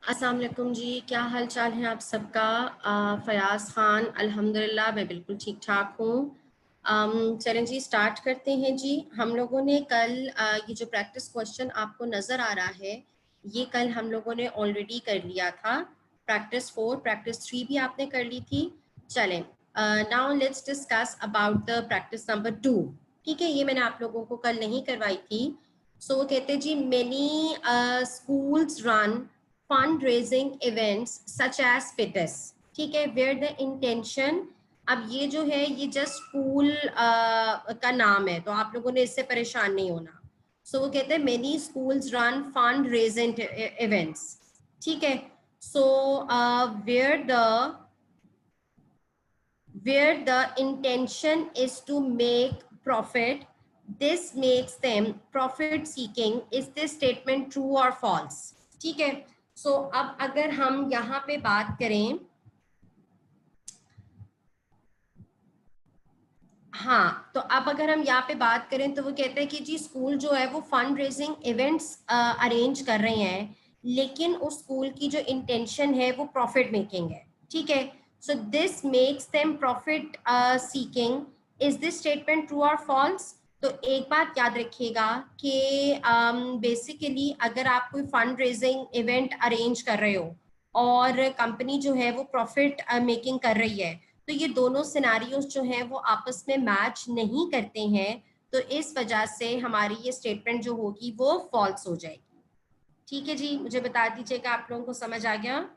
अस्सलाम वालेकुम जी, क्या हाल चाल है आप सबका। फ़याज़ ख़ान, अल्हम्दुलिल्लाह मैं बिल्कुल ठीक ठाक हूँ। चलें जी, स्टार्ट करते हैं जी। हम लोगों ने कल ये जो प्रैक्टिस क्वेश्चन आपको नज़र आ रहा है, ये कल हम लोगों ने ऑलरेडी कर लिया था। प्रैक्टिस 4, प्रैक्टिस 3 भी आपने कर ली थी। चलें, now let's discuss about the practice number 2। ठीक है, ये मैंने आप लोगों को कल नहीं करवाई थी। सो वो कहते जी, many schools run fundraising events such as fitness, ठीक है, where the intention, अब ये जो है ये जस्ट स्कूल का नाम है, तो आप लोगों ने इससे परेशान नहीं होना। सो वो कहते हैं many schools run fund raising events, ठीक है। So where the where the intention is to make profit, this makes them profit seeking. Is this statement true or false? ठीक है। सो अब अगर हम यहाँ पे बात करें, हाँ, तो अब अगर हम यहाँ पे बात करें तो वो कहते हैं कि जी स्कूल जो है वो फंड रेजिंग इवेंट्स अरेंज कर रहे हैं, लेकिन उस स्कूल की जो इंटेंशन है वो प्रॉफिट मेकिंग है, ठीक है। So this makes them profit seeking. Is this statement true और फॉल्स? तो एक बात याद रखिएगा कि बेसिकली अगर आप कोई फंड रेजिंग इवेंट अरेंज कर रहे हो और कंपनी जो है वो प्रॉफिट मेकिंग कर रही है, तो ये दोनों सिनारियोस जो हैं वो आपस में मैच नहीं करते हैं, तो इस वजह से हमारी ये स्टेटमेंट जो होगी वो फॉल्स हो जाएगी। ठीक है जी, मुझे बता दीजिएगा आप लोगों को समझ आ गया।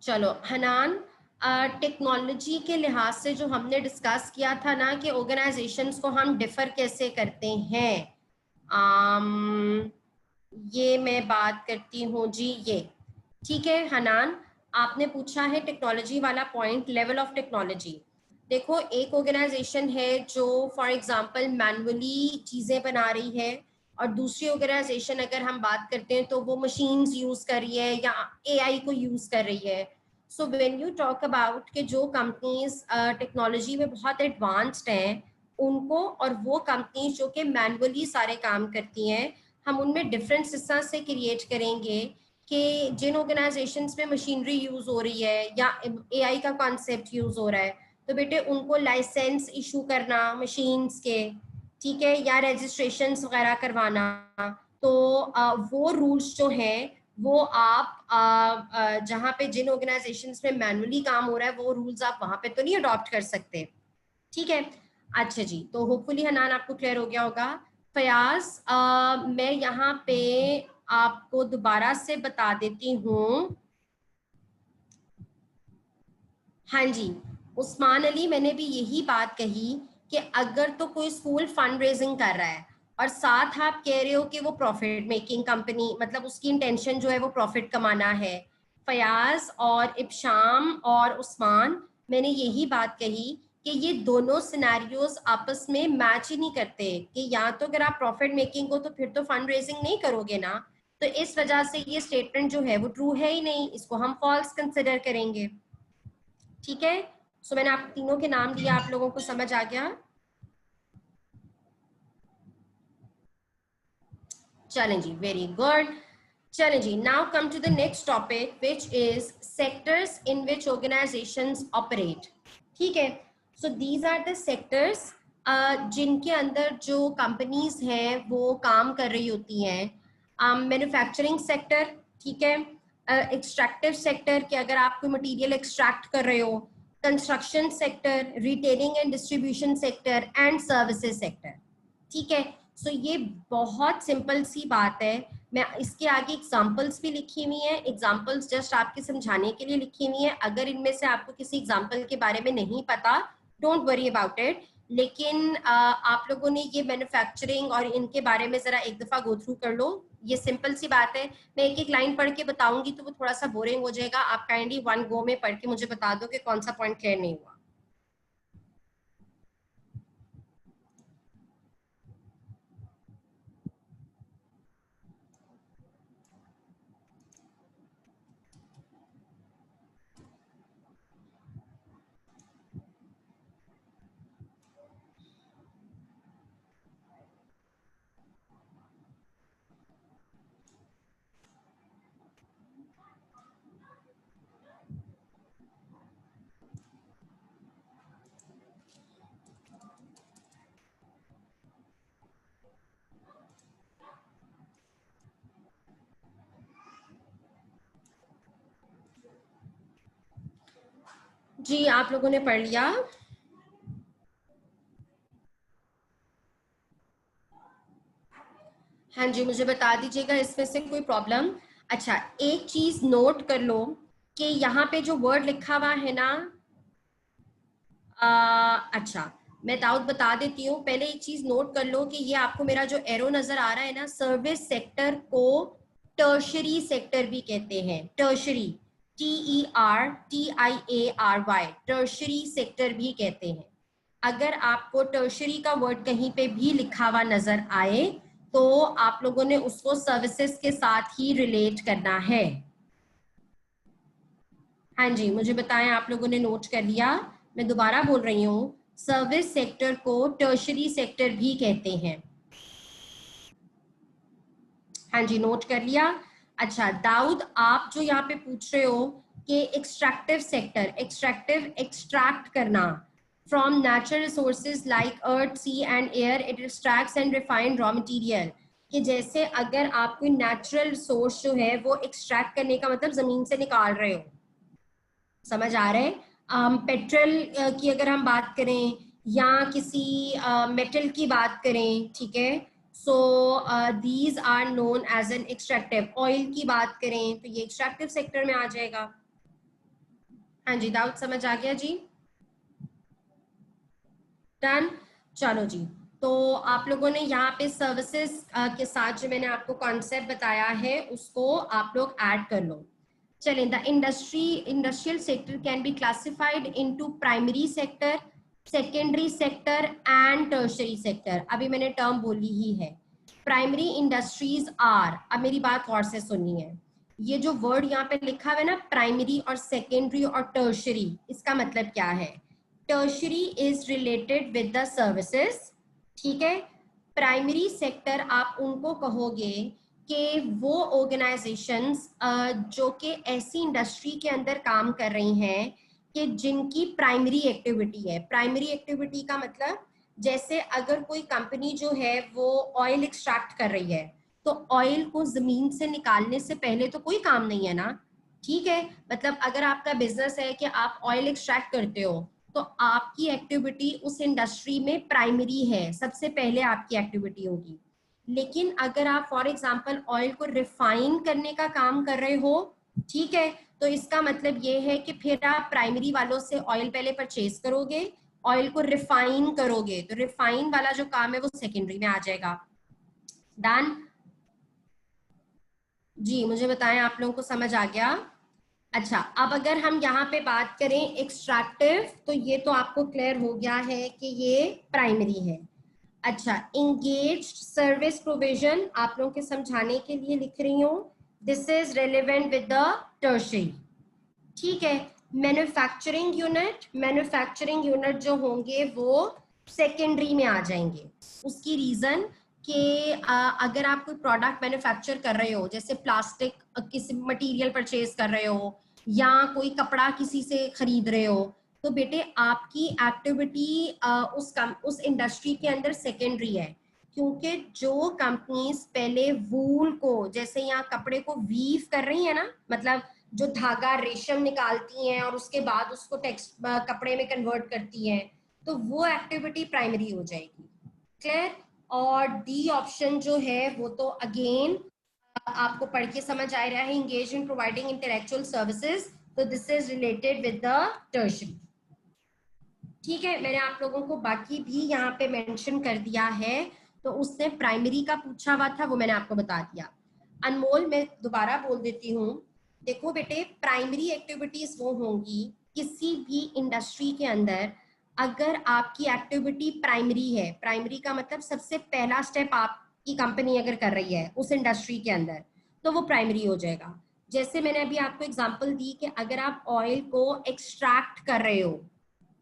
चलो हनान, टेक्नोलॉजी के लिहाज से जो हमने डिस्कस किया था ना कि ऑर्गेनाइजेशंस को हम डिफर कैसे करते हैं, ये मैं बात करती हूँ जी। ये ठीक है हनान, आपने पूछा है टेक्नोलॉजी वाला पॉइंट, लेवल ऑफ टेक्नोलॉजी। देखो, एक ऑर्गेनाइजेशन है जो फॉर एग्जांपल मैनुअली चीजें बना रही है, और दूसरी ऑर्गेनाइजेशन अगर हम बात करते हैं तो वो मशीन्स यूज कर रही है या एआई को यूज कर रही है। So when you talk about कि जो कंपनीज टेक्नोलॉजी में बहुत एडवांस्ड हैं, उनको और वो कंपनीज जो कि मैनुअली सारे काम करती हैं, हम उनमें डिफरेंस इस तरह से क्रिएट करेंगे कि जिन ऑर्गेनाइजेशंस में मशीनरी यूज हो रही है या एआई का कॉन्सेप्ट यूज हो रहा है, तो बेटे उनको लाइसेंस इशू करना मशीन्स के, ठीक है, या रजिस्ट्रेशन वगैरह करवाना, तो वो रूल्स जो हैं वो आप जहाँ पे जिन ऑर्गेनाइजेशंस में मैनुअली काम हो रहा है वो रूल्स आप वहां पे तो नहीं अडॉप्ट कर सकते, ठीक है। अच्छा जी, तो होपफुली हनान आपको क्लियर हो गया होगा। फयाज, मैं यहाँ पे आपको दोबारा से बता देती हूँ। हाँ जी, उस्मान अली, मैंने भी यही बात कही कि अगर तो कोई स्कूल फंड रेजिंग कर रहा है और साथ आप कह रहे हो कि वो प्रॉफिट मेकिंग कंपनी, मतलब उसकी इंटेंशन जो है वो प्रॉफिट कमाना है, फयाज और इब्शाम और उस्मान, मैंने यही बात कही कि ये दोनों सिनेरियोज आपस में मैच ही नहीं करते, कि या तो अगर आप प्रॉफिट मेकिंग हो तो फिर तो फंड रेजिंग नहीं करोगे ना, तो इस वजह से ये स्टेटमेंट जो है वो ट्रू है ही नहीं, इसको हम फॉल्स कंसिडर करेंगे, ठीक है। सो मैंने आप तीनों के नाम दिया, आप लोगों को समझ आ गया। चलें जी, वेरी गुड। चलें जी, now come to the next topic which is sectors in which organisations operate, ठीक है। So these are the sectors जिनके अंदर जो कंपनीज हैं वो काम कर रही होती हैं। मैन्युफैक्चरिंग सेक्टर, ठीक है, एक्सट्रैक्टिव सेक्टर कि अगर आप कोई मटेरियल एक्सट्रैक्ट कर रहे हो, construction sector, retailing and distribution sector and services sector, ठीक है। सो ये बहुत सिंपल सी बात है। मैं इसके आगे एग्जांपल्स भी लिखी हुई हैं, एग्जांपल्स जस्ट आपके समझाने के लिए लिखी हुई हैं, अगर इनमें से आपको किसी एग्जांपल के बारे में नहीं पता, डोंट वरी अबाउट इट, लेकिन आप लोगों ने ये मैन्युफैक्चरिंग और इनके बारे में जरा एक दफा गो थ्रू कर लो। ये सिंपल सी बात है, मैं एक एक लाइन पढ़ के बताऊंगी तो वो थोड़ा सा बोरिंग हो जाएगा, आप काइंडली वन गो में पढ़ के मुझे बता दो कि कौन सा पॉइंट क्लियर नहीं हुआ। जी आप लोगों ने पढ़ लिया? हाँ जी, मुझे बता दीजिएगा इसमें से कोई प्रॉब्लम। अच्छा, एक चीज नोट कर लो कि यहाँ पे जो वर्ड लिखा हुआ है ना, अच्छा मैं दाऊद बता देती हूँ। पहले एक चीज नोट कर लो कि ये आपको मेरा जो एरो नजर आ रहा है ना, सर्विस सेक्टर को टर्शरी सेक्टर भी कहते हैं। टर्शरी, TERTIARY, टर्शरी सेक्टर भी कहते हैं। अगर आपको टर्शरी का वर्ड कहीं पे भी लिखा हुआ नजर आए तो आप लोगों ने उसको सर्विसेज के साथ ही रिलेट करना है। हाँ जी, मुझे बताएं आप लोगों ने नोट कर लिया? मैं दोबारा बोल रही हूँ, सर्विस सेक्टर को टर्शरी सेक्टर भी कहते हैं। हाँ जी, नोट कर लिया? अच्छा दाऊद, आप जो यहाँ पे पूछ रहे हो कि एक्सट्रैक्टिव सेक्टर, एक्सट्रैक्टिव, एक्सट्रैक्ट करना from natural resources like earth, sea and air, it extracts and refined raw material. कि जैसे अगर आप कोई नेचुरल रिसोर्स जो है वो एक्सट्रैक्ट करने का मतलब जमीन से निकाल रहे हो, समझ आ रहा है? पेट्रोल की अगर हम बात करें या किसी मेटल की बात करें, ठीक है, so these are known as an extractive. Oil की बात करें तो ये एक्सट्रैक्टिव सेक्टर में आ जाएगा। हाँ जी दाऊद, समझ आ गया जी? डन। चलो जी, तो आप लोगों ने यहाँ पे सर्विसेज के साथ जो मैंने आपको कॉन्सेप्ट बताया है उसको आप लोग ऐड कर लो। चलें, the industrial sector can be classified into primary sector, secondary sector and tertiary sector. अभी मैंने टर्म बोली ही है। प्राइमरी इंडस्ट्रीज आर, अब मेरी बात और से सुनिए, ये जो वर्ड यहाँ पे लिखा हुआ है ना, प्राइमरी और सेकेंडरी और टर्शरी, इसका मतलब क्या है? Tertiary is related with the services, ठीक है। प्राइमरी सेक्टर आप उनको कहोगे कि वो ऑर्गेनाइजेशंस जो कि ऐसी इंडस्ट्री के अंदर काम कर रही हैं कि जिनकी प्राइमरी एक्टिविटी है। प्राइमरी एक्टिविटी का मतलब, जैसे अगर कोई कंपनी जो है वो ऑयल एक्सट्रैक्ट कर रही है, तो ऑयल को जमीन से निकालने से पहले तो कोई काम नहीं है ना, ठीक है। मतलब अगर आपका बिजनेस है कि आप ऑयल एक्सट्रैक्ट करते हो, तो आपकी एक्टिविटी उस इंडस्ट्री में प्राइमरी है, सबसे पहले आपकी एक्टिविटी होगी। लेकिन अगर आप फॉर एग्जांपल ऑयल को रिफाइन करने का काम कर रहे हो, ठीक है, तो इसका मतलब ये है कि फिर आप प्राइमरी वालों से ऑयल पहले परचेज करोगे, ऑयल को रिफाइन करोगे, तो रिफाइन वाला जो काम है वो सेकेंडरी में आ जाएगा। डन जी, मुझे बताएं आप लोगों को समझ आ गया? अच्छा, अब अगर हम यहाँ पे बात करें एक्सट्रैक्टिव, तो ये तो आपको क्लियर हो गया है कि ये प्राइमरी है। अच्छा, इंगेज्ड सर्विस प्रोविजन आप लोगों के समझाने के लिए लिख रही हूँ, this is relevant with the tertiary, ठीक है। मैन्युफैक्चरिंग यूनिट, मैन्युफैक्चरिंग यूनिट जो होंगे वो सेकेंडरी में आ जाएंगे। उसकी रीजन कि अगर आप कोई प्रोडक्ट मैन्युफैक्चर कर रहे हो, जैसे प्लास्टिक किसी मटेरियल परचेज कर रहे हो या कोई कपड़ा किसी से खरीद रहे हो, तो बेटे आपकी एक्टिविटी उस इंडस्ट्री के अंदर सेकेंडरी है। क्योंकि जो कंपनीज पहले वूल को, जैसे यहाँ कपड़े को वीव कर रही है ना, मतलब जो धागा रेशम निकालती हैं और उसके बाद उसको टेक्स्ट कपड़े में कन्वर्ट करती हैं, तो वो एक्टिविटी प्राइमरी हो जाएगी। क्लियर? और डी ऑप्शन जो है वो तो अगेन आपको पढ़ के समझ आ रहा है, engage in providing intellectual services, तो this is related with the tertiary, ठीक है। मैंने आप लोगों को बाकी भी यहाँ पे मेंशन कर दिया है, तो उसने प्राइमरी का पूछा हुआ था वो मैंने आपको बता दिया। अनमोल, मैं दोबारा बोल देती हूँ, देखो बेटे, प्राइमरी एक्टिविटीज वो होंगी किसी भी इंडस्ट्री के अंदर, अगर आपकी एक्टिविटी प्राइमरी है। प्राइमरी का मतलब सबसे पहला स्टेप आपकी कंपनी अगर कर रही है उस इंडस्ट्री के अंदर, तो वो प्राइमरी हो जाएगा। जैसे मैंने अभी आपको एग्जांपल दी कि अगर आप ऑयल को एक्सट्रैक्ट कर रहे हो,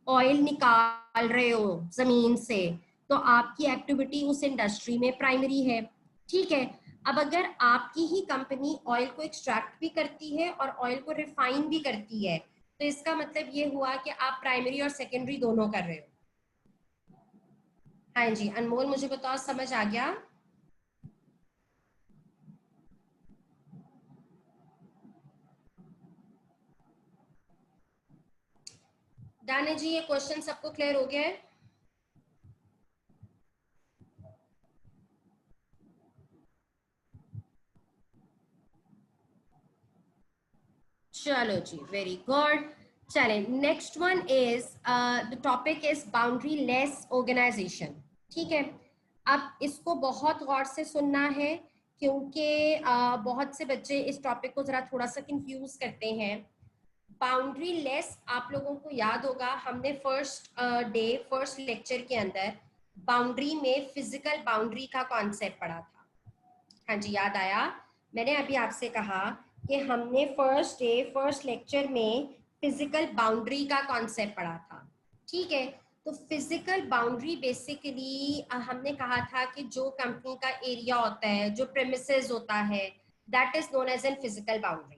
ऑयल निकाल रहे हो जमीन से, तो आपकी एक्टिविटी उस इंडस्ट्री में प्राइमरी है, ठीक है। अब अगर आपकी ही कंपनी ऑयल को एक्सट्रैक्ट भी करती है और ऑयल को रिफाइन भी करती है, तो इसका मतलब ये हुआ कि आप प्राइमरी और सेकेंडरी दोनों कर रहे हो। हाँ जी अनमोल, मुझे बताओ समझ आ गया? डन है जी, ये क्वेश्चन सबको क्लियर हो गया है? चलो जी, वेरी गुड। चले, next one is the topic is boundary less organization. ठीक है, अब इसको बहुत गौर से सुनना है क्योंकि बहुत से बच्चे इस टॉपिक को जरा थोड़ा सा कंफ्यूज करते हैं। बाउंड्री लेस, आप लोगों को याद होगा हमने फर्स्ट लेक्चर के अंदर बाउंड्री में फिजिकल बाउंड्री का कॉन्सेप्ट पढ़ा था। हाँ जी, याद आया? मैंने अभी आपसे कहा कि हमने फर्स्ट लेक्चर में फिजिकल बाउंड्री का कॉन्सेप्ट पढ़ा था। ठीक है, तो फिजिकल बाउंड्री बेसिकली हमने कहा था कि जो कंपनी का एरिया होता है, जो प्रेमिसेस होता है, that is known as an physical boundary.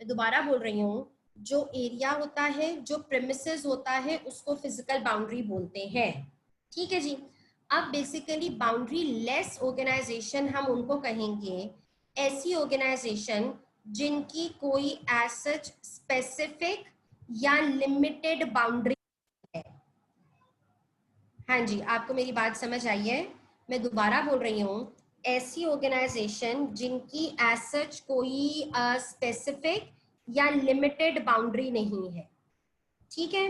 मैं दोबारा बोल रही हूँ, जो एरिया होता है, जो प्रेमिसेस होता है, उसको फिजिकल बाउंड्री बोलते हैं। ठीक है जी। अब बेसिकली बाउंड्री लेस ऑर्गेनाइजेशन हम उनको कहेंगे, ऐसी ऑर्गेनाइजेशन जिनकी कोई एज सच स्पेसिफिक या लिमिटेड बाउंड्री है। हाँ जी, आपको मेरी बात समझ आई है? मैं दोबारा बोल रही हूँ, ऐसी ऑर्गेनाइजेशन जिनकी एज सच कोई स्पेसिफिक या लिमिटेड बाउंड्री नहीं है। ठीक है,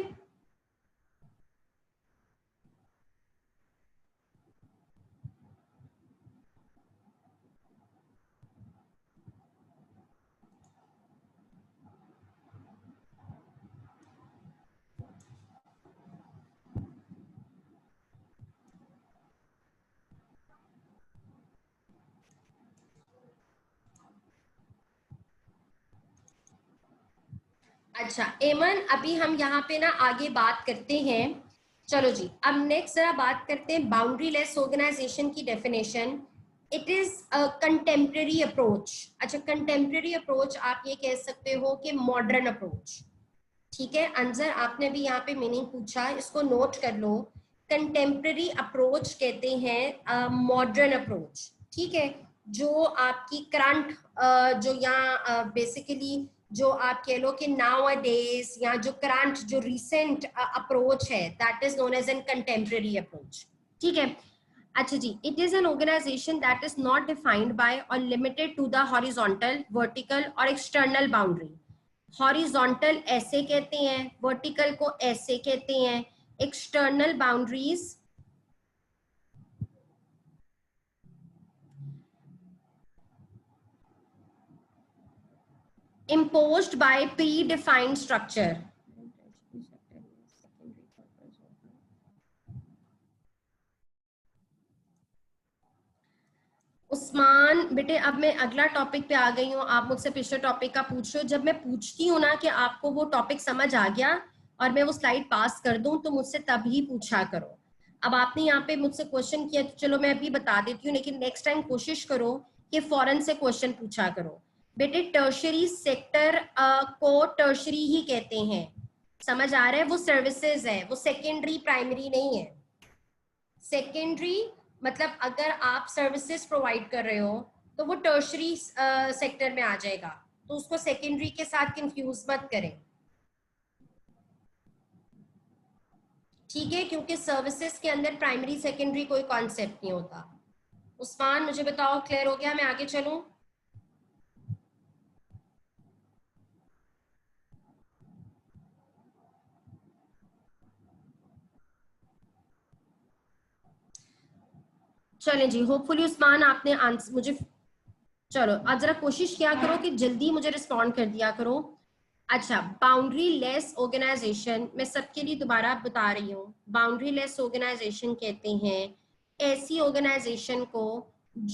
अच्छा एमन, अभी हम यहाँ पे ना आगे बात करते हैं। चलो जी, अब नेक्स्ट जरा बात करते हैं बाउंड्री लेस ऑर्गेनाइजेशन की definition. It is a contemporary approach. अच्छा, कंटेम्प्रेरी अप्रोच आप ये कह सकते हो कि मॉडर्न अप्रोच। ठीक है अंजर, आपने भी यहाँ पे मीनिंग पूछा, इसको नोट कर लो। कंटेम्प्रेरी अप्रोच कहते हैं मॉडर्न अप्रोच। ठीक है, जो आपकी करंट जो यहाँ बेसिकली जो आप कह लो कि नाउ अ डेज, या जो करंट जो रिसेंट अप्रोच है, that is known as an contemporary approach. ठीक है, अच्छा जी, it is an organisation that is not defined by और limited to the horizontal, vertical और एक्सटर्नल बाउंड्री। हॉरिजॉन्टल ऐसे कहते हैं, वर्टिकल को ऐसे कहते हैं, external boundaries imposed by predefined structure। Usman बेटे, अब मैं अगला टॉपिक पे आ गई हूँ, आप मुझसे पिछले टॉपिक का पूछ रहे हो। जब मैं पूछती हूँ ना कि आपको वो टॉपिक समझ आ गया और मैं वो स्लाइड पास कर दूं, तो मुझसे तभी पूछा करो। अब आपने यहाँ पे मुझसे क्वेश्चन किया, तो चलो मैं अभी बता देती हूँ, लेकिन नेक्स्ट टाइम कोशिश करो कि फौरन से क्वेश्चन पूछा करो। बेटे, टर्शरी सेक्टर को टर्शरी ही कहते हैं, समझ आ रहा है? वो सर्विसेज है, वो सेकेंडरी प्राइमरी नहीं है। सेकेंडरी मतलब अगर आप सर्विसेज प्रोवाइड कर रहे हो तो वो टर्शरी सेक्टर में आ जाएगा, तो उसको सेकेंडरी के साथ कंफ्यूज मत करें। ठीक है, क्योंकि सर्विसेज के अंदर प्राइमरी सेकेंडरी कोई कॉन्सेप्ट नहीं होता। उस्मान, मुझे बताओ क्लियर हो गया? मैं आगे चलूं? चलें जी, होपफुली उस्मान आपने आंसर मुझे, चलो अब जरा कोशिश किया करो कि जल्दी मुझे रिस्पॉन्ड कर दिया करो। अच्छा, बाउंड्री लेस ऑर्गेनाइजेशन मैं सबके लिए दोबारा बता रही हूँ। बाउंड्री लेस ऑर्गेनाइजेशन कहते हैं ऐसी ऑर्गेनाइजेशन को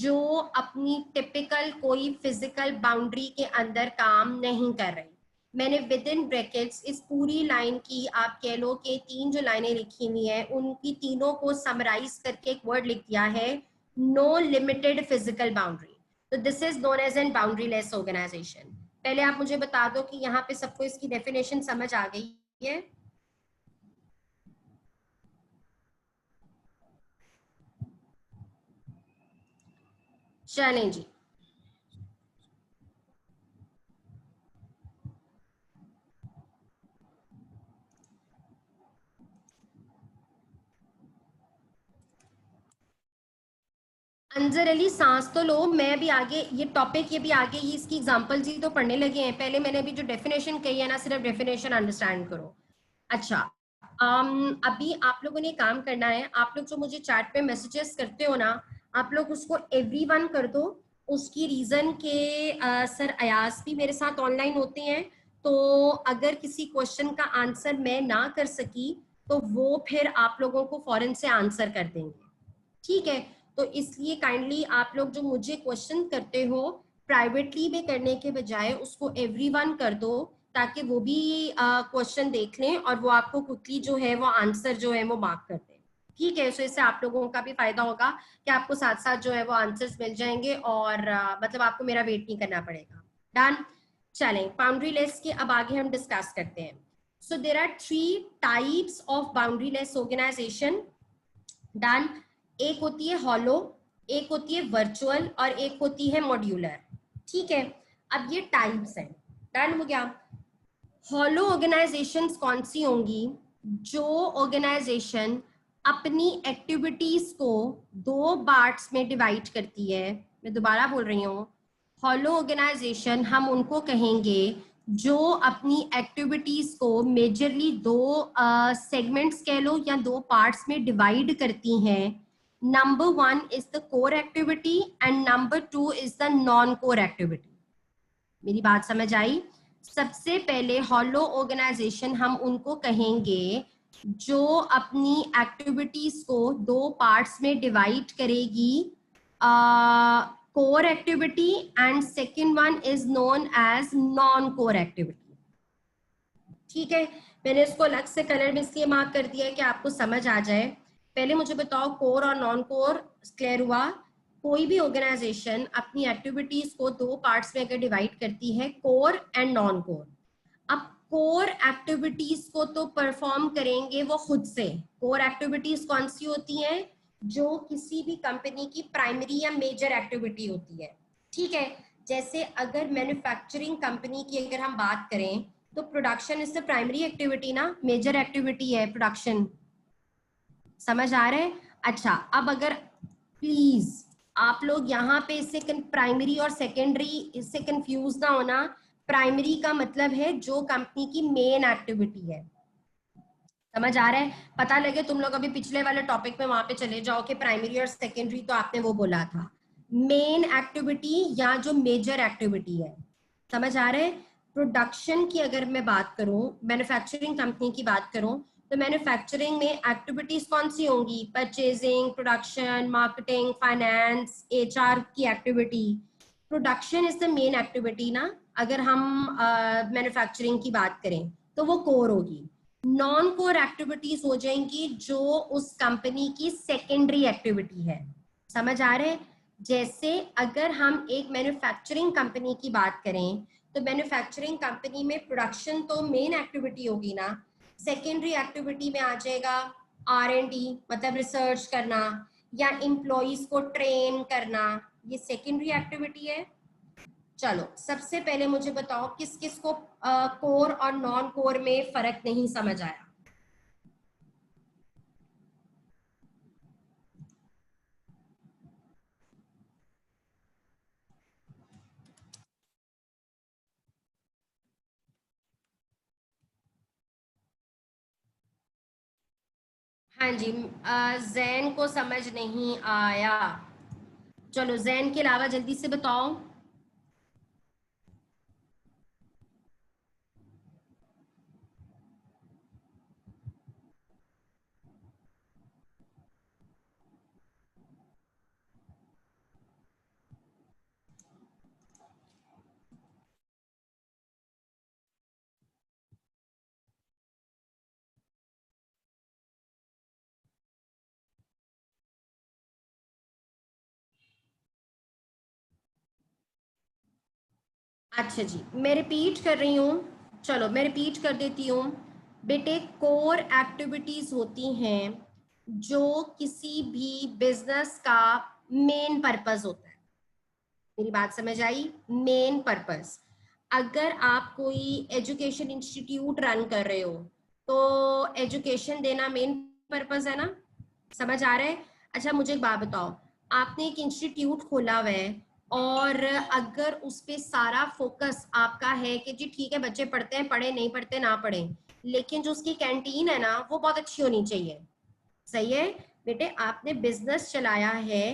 जो अपनी टिपिकल कोई फिजिकल बाउंड्री के अंदर काम नहीं कर रही। मैंने विद इन ब्रैकेट्स इस पूरी लाइन की, आप कह लो कि तीन जो लाइनें लिखी हुई हैं, उनकी तीनों को समराइज करके एक वर्ड लिख दिया है, नो लिमिटेड फिजिकल बाउंड्री। तो this is known as an boundary less organization. पहले आप मुझे बता दो कि यहाँ पे सबको इसकी डेफिनेशन समझ आ गई है? चलें जी, अंजर अली सांस तो लो, मैं भी आगे ये टॉपिक, ये भी आगे ही इसकी एग्जांपल्स ही तो पढ़ने लगे हैं। पहले मैंने अभी जो डेफिनेशन कही है ना, सिर्फ डेफिनेशन अंडरस्टैंड करो। अच्छा, अभी आप लोगों ने काम करना है, आप लोग जो मुझे चैट पे मैसेजेस करते हो ना, आप लोग उसको एवरीवन कर दो। उसकी रीजन के सर अयाज भी मेरे साथ ऑनलाइन होते हैं, तो अगर किसी क्वेश्चन का आंसर मैं ना कर सकी तो वो फिर आप लोगों को फौरन से आंसर कर देंगे, ठीक है। तो इसलिए काइंडली आप लोग जो मुझे क्वेश्चन करते हो, प्राइवेटली में करने के बजाय उसको एवरीवन कर दो, ताकि वो भी क्वेश्चन देख लें और वो आपको क्विकली जो है वो आंसर जो है वो मार्क कर दें, ठीक है। सो इससे आप लोगों का भी फायदा होगा कि आपको साथ साथ जो है वो आंसर्स मिल जाएंगे, और मतलब आपको मेरा वेट नहीं करना पड़ेगा। डन। चलें, बाउंड्री लेस के अब आगे हम डिस्कस करते हैं। So there are 3 types of boundary less organisation. Done. एक होती है हॉलो, एक होती है वर्चुअल, और एक होती है मॉड्यूलर, ठीक है। अब ये टाइप्स हैं। डन हो गया। हॉलो ऑर्गेनाइजेशंस कौन सी होंगी? जो ऑर्गेनाइजेशन अपनी एक्टिविटीज को 2 पार्ट्स में डिवाइड करती है। मैं दोबारा बोल रही हूँ, हॉलो ऑर्गेनाइजेशन हम उनको कहेंगे जो अपनी एक्टिविटीज को मेजरली 2 सेगमेंट्स कह लो या 2 पार्ट्स में डिवाइड करती हैं। Number 1 is the core activity and number 2 is the non core activity. मेरी बात समझ आई? सबसे पहले हॉलो ऑर्गेनाइजेशन हम उनको कहेंगे जो अपनी एक्टिविटीज को 2 पार्ट्स में डिवाइड करेगी, core activity and second one is known as non core activity, ठीक है। मैंने इसको अलग से कलर में इसलिए मार्क कर दिया है कि आपको समझ आ जाए। पहले मुझे बताओ, कोर और नॉन कोर क्लियर हुआ? कोई भी ऑर्गेनाइजेशन अपनी एक्टिविटीज को 2 पार्ट्स में अगर डिवाइड करती है, कोर एंड नॉन कोर। अब कोर एक्टिविटीज को तो परफॉर्म करेंगे वो खुद से। कोर एक्टिविटीज कौन सी होती हैं? जो किसी भी कंपनी की प्राइमरी या मेजर एक्टिविटी होती है, ठीक है। जैसे अगर मैन्युफैक्चरिंग कंपनी की अगर हम बात करें, तो production is the primary activity ना, मेजर एक्टिविटी है प्रोडक्शन। समझ आ रहा है? अच्छा, अब अगर प्लीज आप लोग यहाँ पे इससे प्राइमरी और सेकेंडरी इससे कंफ्यूज ना होना। प्राइमरी का मतलब है जो कंपनी की मेन एक्टिविटी है। समझ आ रहा है? पता लगे तुम लोग अभी पिछले वाले टॉपिक में वहां पे चले जाओ कि प्राइमरी और सेकेंडरी तो आपने वो बोला था, मेन एक्टिविटी या जो मेजर एक्टिविटी है। समझ आ रहा है? प्रोडक्शन की अगर मैं बात करूं, मैन्युफैक्चरिंग कंपनी की बात करूं, तो मैन्युफैक्चरिंग में एक्टिविटीज कौन सी होंगी? Purchasing, production, marketing, finance, HR की activity. Production is the main activity ना, अगर हम मैन्युफैक्चरिंग की बात करें तो वो कोर होगी। नॉन कोर एक्टिविटीज हो जाएंगी जो उस कंपनी की सेकेंडरी एक्टिविटी है। समझ आ रहे हैं? जैसे अगर हम एक मैन्युफैक्चरिंग कंपनी की बात करें, तो मैन्युफैक्चरिंग कंपनी में प्रोडक्शन तो मेन एक्टिविटी होगी ना, सेकेंडरी एक्टिविटी में आ जाएगा R&D, मतलब रिसर्च करना या एम्प्लॉइज को ट्रेन करना, ये सेकेंडरी एक्टिविटी है। चलो, सबसे पहले मुझे बताओ किस किस को कोर और नॉन कोर में फर्क नहीं समझ आया? हाँ जी, जैन को समझ नहीं आया। चलो, जैन के अलावा जल्दी से बताओ। अच्छा जी, मैं रिपीट कर रही हूँ। चलो मैं रिपीट कर देती हूँ। बेटे, कोर एक्टिविटीज होती हैं जो किसी भी बिजनेस का मेन पर्पस होता है। मेरी बात समझ आई? Main purpose. अगर आप कोई एजुकेशन इंस्टीट्यूट रन कर रहे हो, तो एजुकेशन देना मेन पर्पस है ना। समझ आ रहा है? अच्छा, मुझे एक बात बताओ, आपने एक इंस्टीट्यूट खोला हुआ है और अगर उस पे सारा फोकस आपका है कि जी ठीक है बच्चे पढ़ते हैं पढ़े, नहीं पढ़ते ना पढ़े, लेकिन जो उसकी कैंटीन है ना वो बहुत अच्छी होनी चाहिए। सही है बेटे, आपने बिजनेस चलाया है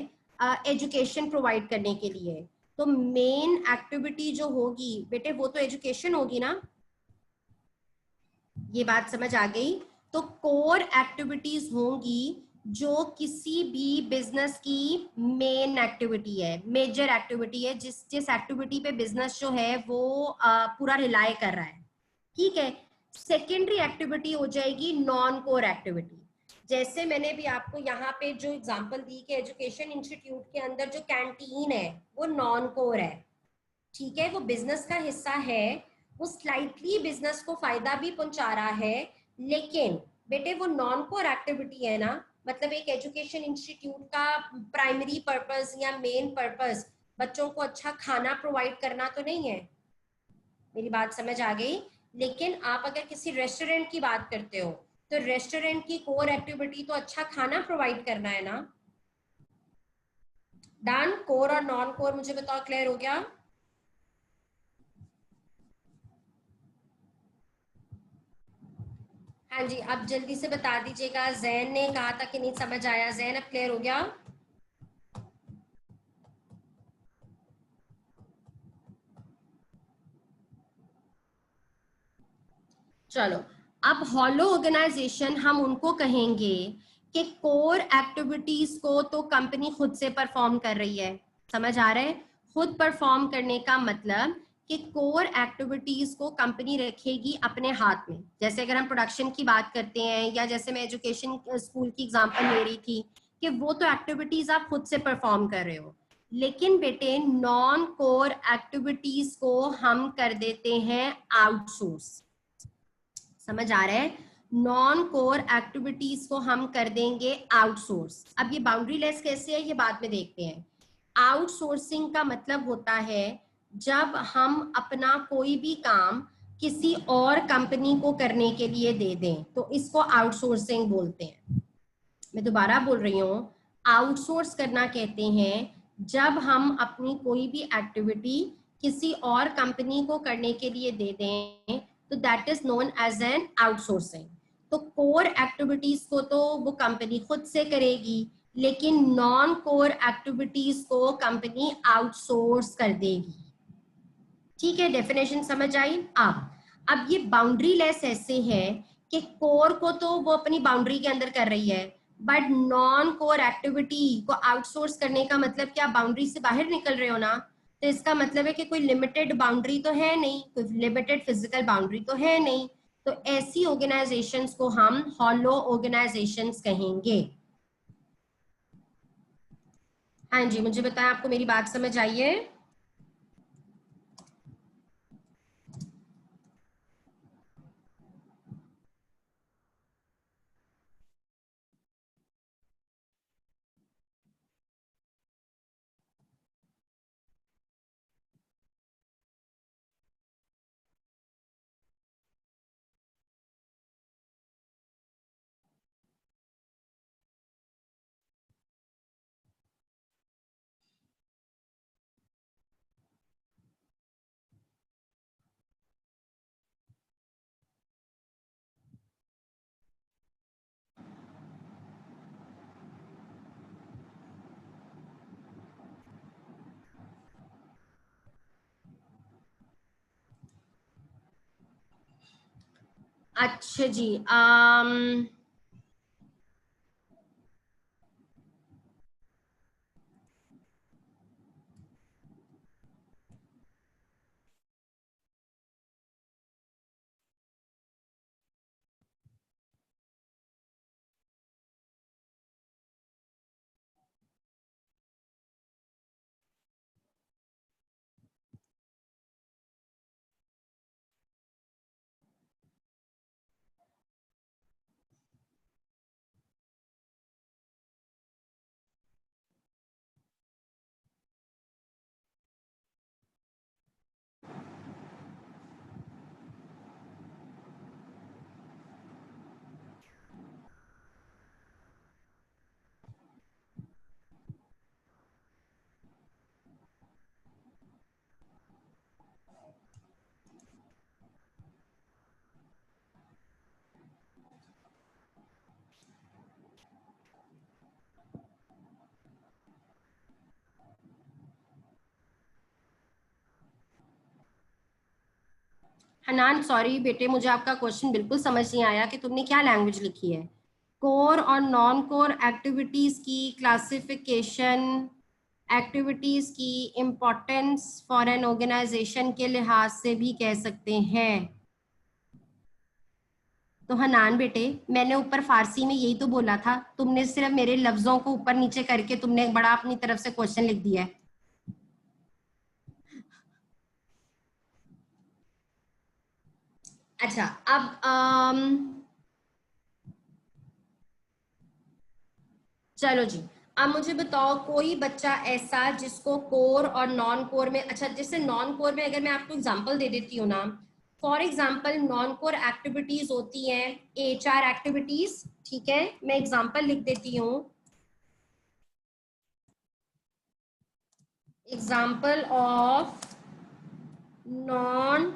एजुकेशन प्रोवाइड करने के लिए, तो मेन एक्टिविटी जो होगी बेटे वो तो एजुकेशन होगी ना। ये बात समझ आ गई। तो कोर एक्टिविटीज होंगी जो किसी भी बिजनेस की मेन एक्टिविटी है, मेजर एक्टिविटी है, जिस जिस एक्टिविटी पे बिजनेस जो है वो पूरा रिलाय कर रहा है। ठीक है। सेकेंडरी एक्टिविटी हो जाएगी नॉन कोर एक्टिविटी। जैसे मैंने भी आपको यहाँ पे जो एग्जांपल दी कि एजुकेशन इंस्टीट्यूट के अंदर जो कैंटीन है वो नॉन कोर है। ठीक है, वो बिजनेस का हिस्सा है, वो स्लाइटली बिजनेस को फायदा भी पहुंचा रहा है, लेकिन बेटे वो नॉन कोर एक्टिविटी है ना। मतलब एक एजुकेशन इंस्टीट्यूट का प्राइमरी पर्पस या मेन पर्पस बच्चों को अच्छा खाना प्रोवाइड करना तो नहीं है। मेरी बात समझ आ गई। लेकिन आप अगर किसी रेस्टोरेंट की बात करते हो तो रेस्टोरेंट की कोर एक्टिविटी तो अच्छा खाना प्रोवाइड करना है ना। डन, कोर और नॉन कोर मुझे बताओ, क्लियर हो गया? हाँ जी, अब जल्दी से बता दीजिएगा। जैन ने कहा था कि नहीं समझ आया। जैन अब क्लियर हो गया? चलो, अब हॉलो ऑर्गेनाइजेशन हम उनको कहेंगे कि कोर एक्टिविटीज को तो कंपनी खुद से परफॉर्म कर रही है। समझ आ रहा है? खुद परफॉर्म करने का मतलब कि कोर एक्टिविटीज को कंपनी रखेगी अपने हाथ में। जैसे अगर हम प्रोडक्शन की बात करते हैं या जैसे मैं एजुकेशन स्कूल की एग्जांपल ले रही थी कि वो तो एक्टिविटीज आप खुद से परफॉर्म कर रहे हो, लेकिन बेटे नॉन कोर एक्टिविटीज को हम कर देते हैं आउटसोर्स। समझ आ रहा है? नॉन कोर एक्टिविटीज को हम कर देंगे आउटसोर्स। अब ये बाउंड्री लेस कैसे है ये बाद में देखते हैं। आउटसोर्सिंग का मतलब होता है जब हम अपना कोई भी काम किसी और कंपनी को करने के लिए दे दें तो इसको आउटसोर्सिंग बोलते हैं। मैं दोबारा बोल रही हूँ, आउटसोर्स करना कहते हैं जब हम अपनी कोई भी एक्टिविटी किसी और कंपनी को करने के लिए दे दें तो that is known as an outsourcing. तो कोर एक्टिविटीज को तो वो कंपनी खुद से करेगी, लेकिन नॉन कोर एक्टिविटीज को कंपनी आउटसोर्स कर देगी। ठीक है, डेफिनेशन समझ आई? अब ये बाउंड्री लेस ऐसे है कि कोर को तो वो अपनी बाउंड्री के अंदर कर रही है, बट नॉन कोर एक्टिविटी को आउटसोर्स करने का मतलब क्या, बाउंड्री से बाहर निकल रहे हो ना। तो इसका मतलब है कि कोई लिमिटेड बाउंड्री तो है नहीं, कोई लिमिटेड फिजिकल बाउंड्री तो है नहीं। तो ऐसी ऑर्गेनाइजेशंस को हम हॉलो ऑर्गेनाइजेशंस कहेंगे। हाँ जी, मुझे बताएं, आपको मेरी बात समझ आई है? अच्छा जी। हनान सॉरी बेटे, मुझे आपका क्वेश्चन बिल्कुल समझ नहीं आया कि तुमने क्या लैंग्वेज लिखी है। कोर और नॉन कोर एक्टिविटीज की क्लासिफिकेशन, एक्टिविटीज की इम्पोर्टेंस फॉर एन ऑर्गेनाइजेशन के लिहाज से भी कह सकते हैं। तो हनान बेटे, मैंने ऊपर फारसी में यही तो बोला था, तुमने सिर्फ मेरे लफ्जों को ऊपर नीचे करके तुमने बड़ा अपनी तरफ से क्वेश्चन लिख दिया है। अच्छा, अब चलो जी, अब मुझे बताओ कोई बच्चा ऐसा जिसको कोर और नॉन कोर में, अच्छा जैसे नॉन कोर में अगर मैं आपको एग्जांपल दे देती हूँ ना, for example non core activities होती हैं एचआर एक्टिविटीज, ठीक है, मैं एग्जांपल लिख देती हूँ। Example of non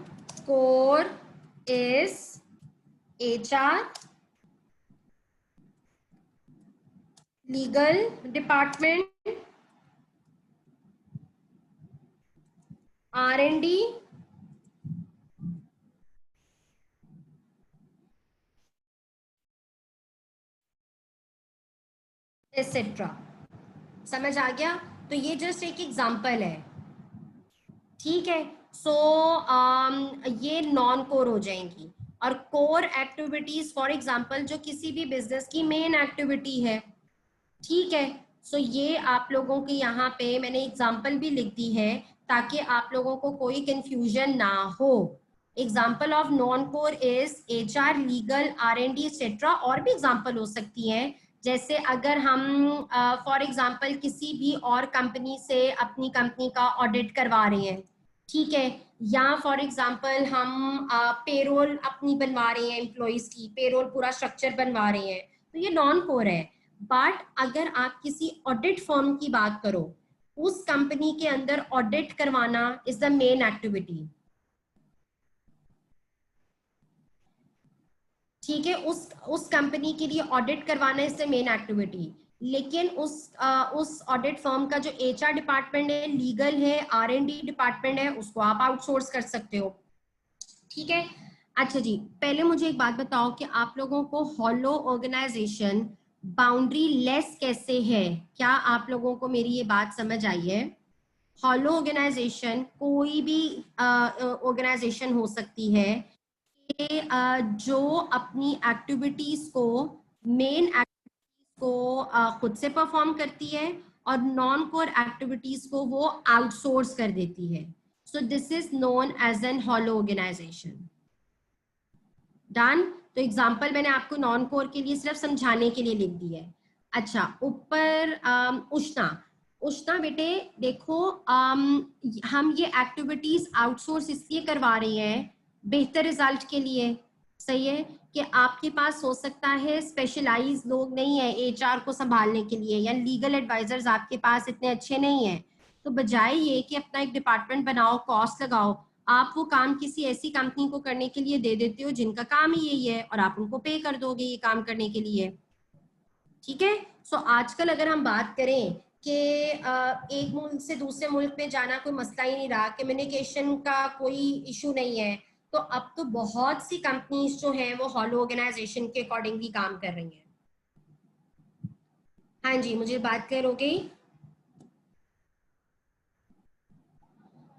core is HR, legal department, R&D, etcetera. समझ आ गया? तो ये जस्ट एक एग्जांपल है, ठीक है। सो ये नॉन कोर हो जाएंगी। और कोर एक्टिविटीज फॉर एग्जांपल जो किसी भी बिजनेस की मेन एक्टिविटी है, ठीक है। सो ये आप लोगों के यहाँ पे मैंने एग्जांपल भी लिख दी है ताकि आप लोगों को कोई कंफ्यूजन ना हो। Example of non core is HR, legal, R&D etcetera. और भी एग्जांपल हो सकती हैं, जैसे अगर हम फॉर एग्जांपल किसी भी और कंपनी से अपनी कंपनी का ऑडिट करवा रहे हैं, ठीक है, या फॉर एग्जांपल हम पेरोल अपनी बनवा रहे हैं, एम्प्लॉइज की पेरोल पूरा स्ट्रक्चर बनवा रहे हैं, तो ये नॉन कोर है। बट अगर आप किसी ऑडिट फर्म की बात करो, उस कंपनी के अंदर ऑडिट करवाना इज द मेन एक्टिविटी, ठीक है। उस कंपनी के लिए ऑडिट करवाना इज द मेन एक्टिविटी। लेकिन उस ऑडिट फर्म का जो HR डिपार्टमेंट है, लीगल है, R&D डिपार्टमेंट है, उसको आप आउटसोर्स कर सकते हो, ठीक है। अच्छा जी, पहले मुझे एक बात बताओ कि आप लोगों को हॉलो ऑर्गेनाइजेशन बाउंड्री लेस कैसे है? क्या आप लोगों को मेरी ये बात समझ आई है? हॉलो ऑर्गेनाइजेशन कोई भी ऑर्गेनाइजेशन हो सकती है कि जो अपनी एक्टिविटीज को, मेन एक्टिविटीज को खुद से परफॉर्म करती है और नॉन कोर एक्टिविटीज को वो आउटसोर्स कर देती है। So this is known as an hollow organization. Done. तो एग्जाम्पल मैंने आपको नॉन कोर के लिए सिर्फ समझाने के लिए लिख दिया है। अच्छा, ऊपर उष्णा, उष्णा बेटे देखो, हम ये एक्टिविटीज आउटसोर्स इसलिए करवा रही हैं बेहतर रिजल्ट के लिए, सही है, कि आपके पास हो सकता है स्पेशलाइज लोग नहीं है HR को संभालने के लिए, या लीगल एडवाइजर्स आपके पास इतने अच्छे नहीं है। तो बजाय ये कि अपना एक डिपार्टमेंट बनाओ, कॉस्ट लगाओ, आप वो काम किसी ऐसी कंपनी को करने के लिए दे देते हो जिनका काम ही यही है, और आप उनको पे कर दोगे ये काम करने के लिए, ठीक है। सो आजकल अगर हम बात करें कि एक मुल्क से दूसरे मुल्क में जाना कोई मसला ही नहीं रहा, कम्युनिकेशन का कोई इशू नहीं है, तो अब तो बहुत सी कंपनीज जो हैं वो हॉलो ऑर्गेनाइजेशन के अकॉर्डिंगली काम कर रही हैं। हाँ जी, मुझे बात क्लियर हो गई?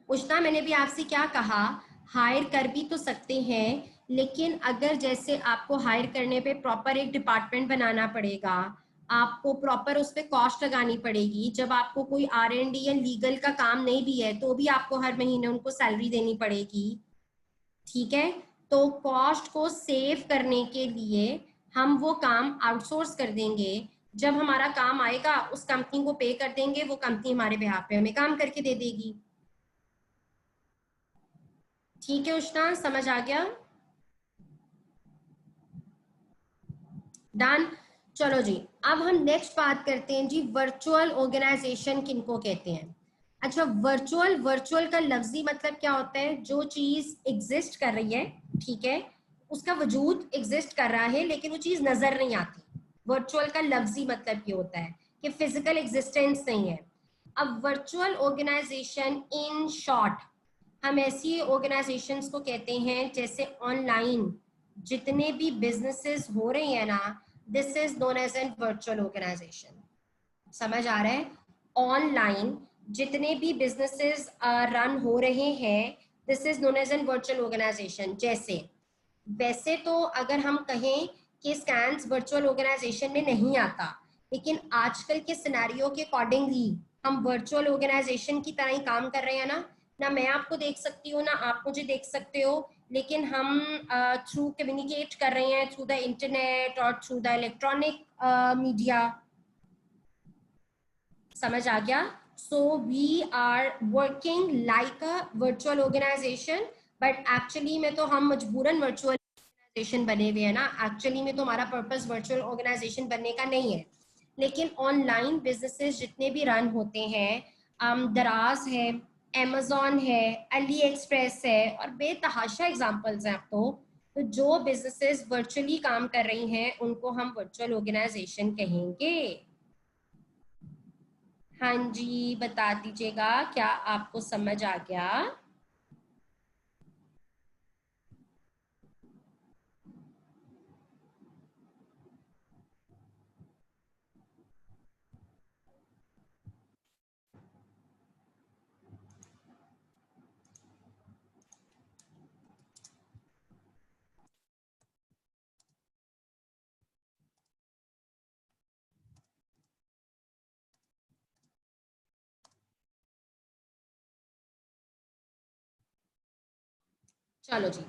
उष्णा, मैंने भी आपसे क्या कहा, हायर कर भी तो सकते हैं, लेकिन अगर जैसे आपको हायर करने पे प्रॉपर एक डिपार्टमेंट बनाना पड़ेगा, आपको प्रॉपर उस पर कॉस्ट लगानी पड़ेगी, जब आपको कोई R&D या लीगल का काम नहीं भी है तो भी आपको हर महीने उनको सैलरी देनी पड़ेगी, ठीक है। तो कॉस्ट को सेव करने के लिए हम वो काम आउटसोर्स कर देंगे, जब हमारा काम आएगा उस कंपनी को पे कर देंगे, वो कंपनी हमारे बिहाफ पे हमें काम करके दे देगी, ठीक है। उष्णा, समझ आ गया? डन। चलो जी, अब हम नेक्स्ट बात करते हैं जी, वर्चुअल ऑर्गेनाइजेशन किनको कहते हैं? अच्छा, वर्चुअल, वर्चुअल का लफ्जी मतलब क्या होता है? जो चीज एग्जिस्ट कर रही है, ठीक है, उसका वजूद एग्जिस्ट कर रहा है लेकिन वो चीज नजर नहीं आती। वर्चुअल का लफ्जी मतलब ये होता है कि फिजिकल एग्जिस्टेंस नहीं है। अब वर्चुअल ऑर्गेनाइजेशन इन शॉर्ट हम ऐसी ऑर्गेनाइजेशंस को कहते हैं जैसे ऑनलाइन जितने भी बिजनेसेस हो रही है ना, this is known as an virtual organization. समझ आ रहा है? ऑनलाइन जितने भी बिजनेसेस रन हो रहे हैं, this is known as an virtual organization. जैसे वैसे तो अगर हम कहें कि स्कैन्स वर्चुअल ऑर्गेनाइजेशन में नहीं आता, लेकिन आजकल के सिनेरियो के अकॉर्डिंगली हम वर्चुअल ऑर्गेनाइजेशन की तरह ही काम कर रहे हैं ना। ना मैं आपको देख सकती हूँ, ना आप मुझे देख सकते हो, लेकिन हम थ्रू कम्युनिकेट कर रहे हैं थ्रू द इंटरनेट और थ्रू द इलेक्ट्रॉनिक मीडिया। समझ आ गया? So we are working like a virtual organization, but actually में तो हम मजबूरन वर्चुअल ऑर्गेनाइजेशन बने हुए हैं ना। एक्चुअली में तो हमारा पर्पस वर्चुअल ऑर्गेनाइजेशन बनने का नहीं है। लेकिन ऑनलाइन बिजनेसेस जितने भी रन होते हैं, दराज है, अमेजोन है, अली एक्सप्रेस है, और बेतहाशा एग्जांपल्स हैं। आप तो जो बिजनेसेस वर्चुअली काम कर रही हैं उनको हम वर्चुअल ऑर्गेनाइजेशन कहेंगे। हाँ जी, बता दीजिएगा क्या आपको समझ आ गया? चलो जी।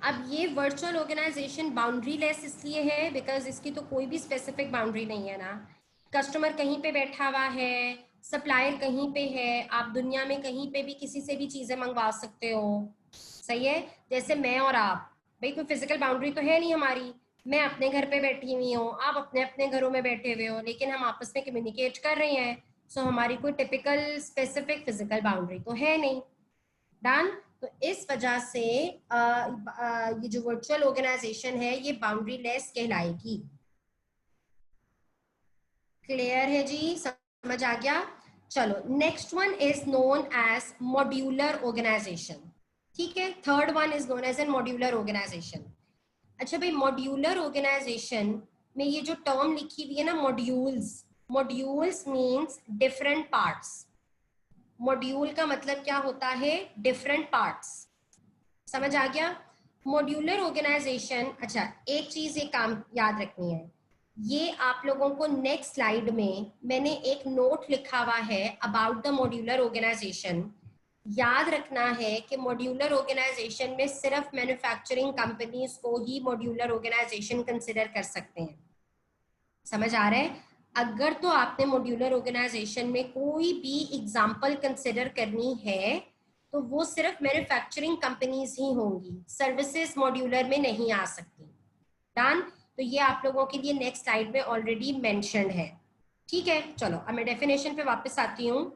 अब ये वर्चुअल ऑर्गेनाइजेशन बाउंड्री लेस इसलिए है बिकॉज इसकी तो कोई भी स्पेसिफिक बाउंड्री नहीं है ना। कस्टमर कहीं पे बैठा हुआ है, सप्लायर कहीं पे है, आप दुनिया में कहीं पे भी किसी से भी चीजें मंगवा सकते हो। सही है? जैसे मैं और आप, भाई कोई फिजिकल बाउंड्री तो है नहीं हमारी। मैं अपने घर पे बैठी हुई हूँ, आप अपने अपने घरों में बैठे हुए हो, लेकिन हम आपस में कम्युनिकेट कर रहे हैं। सो हमारी कोई टिपिकल स्पेसिफिक फिजिकल बाउंड्री तो है नहीं। डन। तो इस वजह से ये जो वर्चुअल ऑर्गेनाइजेशन है ये बाउंड्री लेस कहलाएगी। क्लियर है जी? समझ आ गया? चलो, next one is known as modular organization. ठीक है, third one is known as an modular organization. अच्छा भाई, मॉड्यूलर ऑर्गेनाइजेशन में ये जो टर्म लिखी हुई है ना, modules, modules means different parts. Module का मतलब क्या होता है? Different parts. समझ आ गया? Modular organization. अच्छा, एक चीज ये काम याद रखनी है, ये आप लोगों को नेक्स्ट स्लाइड में मैंने एक नोट लिखा हुआ है अबाउट द मॉड्यूलर ऑर्गेनाइजेशन। याद रखना है कि मॉड्यूलर ऑर्गेनाइजेशन में सिर्फ मैन्युफैक्चरिंग कंपनीज को ही मॉड्यूलर ऑर्गेनाइजेशन कंसिडर कर सकते हैं। समझ आ रहा है? अगर तो आपने मॉड्यूलर ऑर्गेनाइजेशन में कोई भी एग्जांपल कंसिडर करनी है तो वो सिर्फ मैन्युफैक्चरिंग कंपनीज ही होंगी, सर्विसेज मॉड्यूलर में नहीं आ सकती। डन। तो ये आप लोगों के लिए नेक्स्ट स्लाइड में ऑलरेडी मेंशन्ड है। ठीक है, चलो अब मैं डेफिनेशन पे वापस आती हूँ।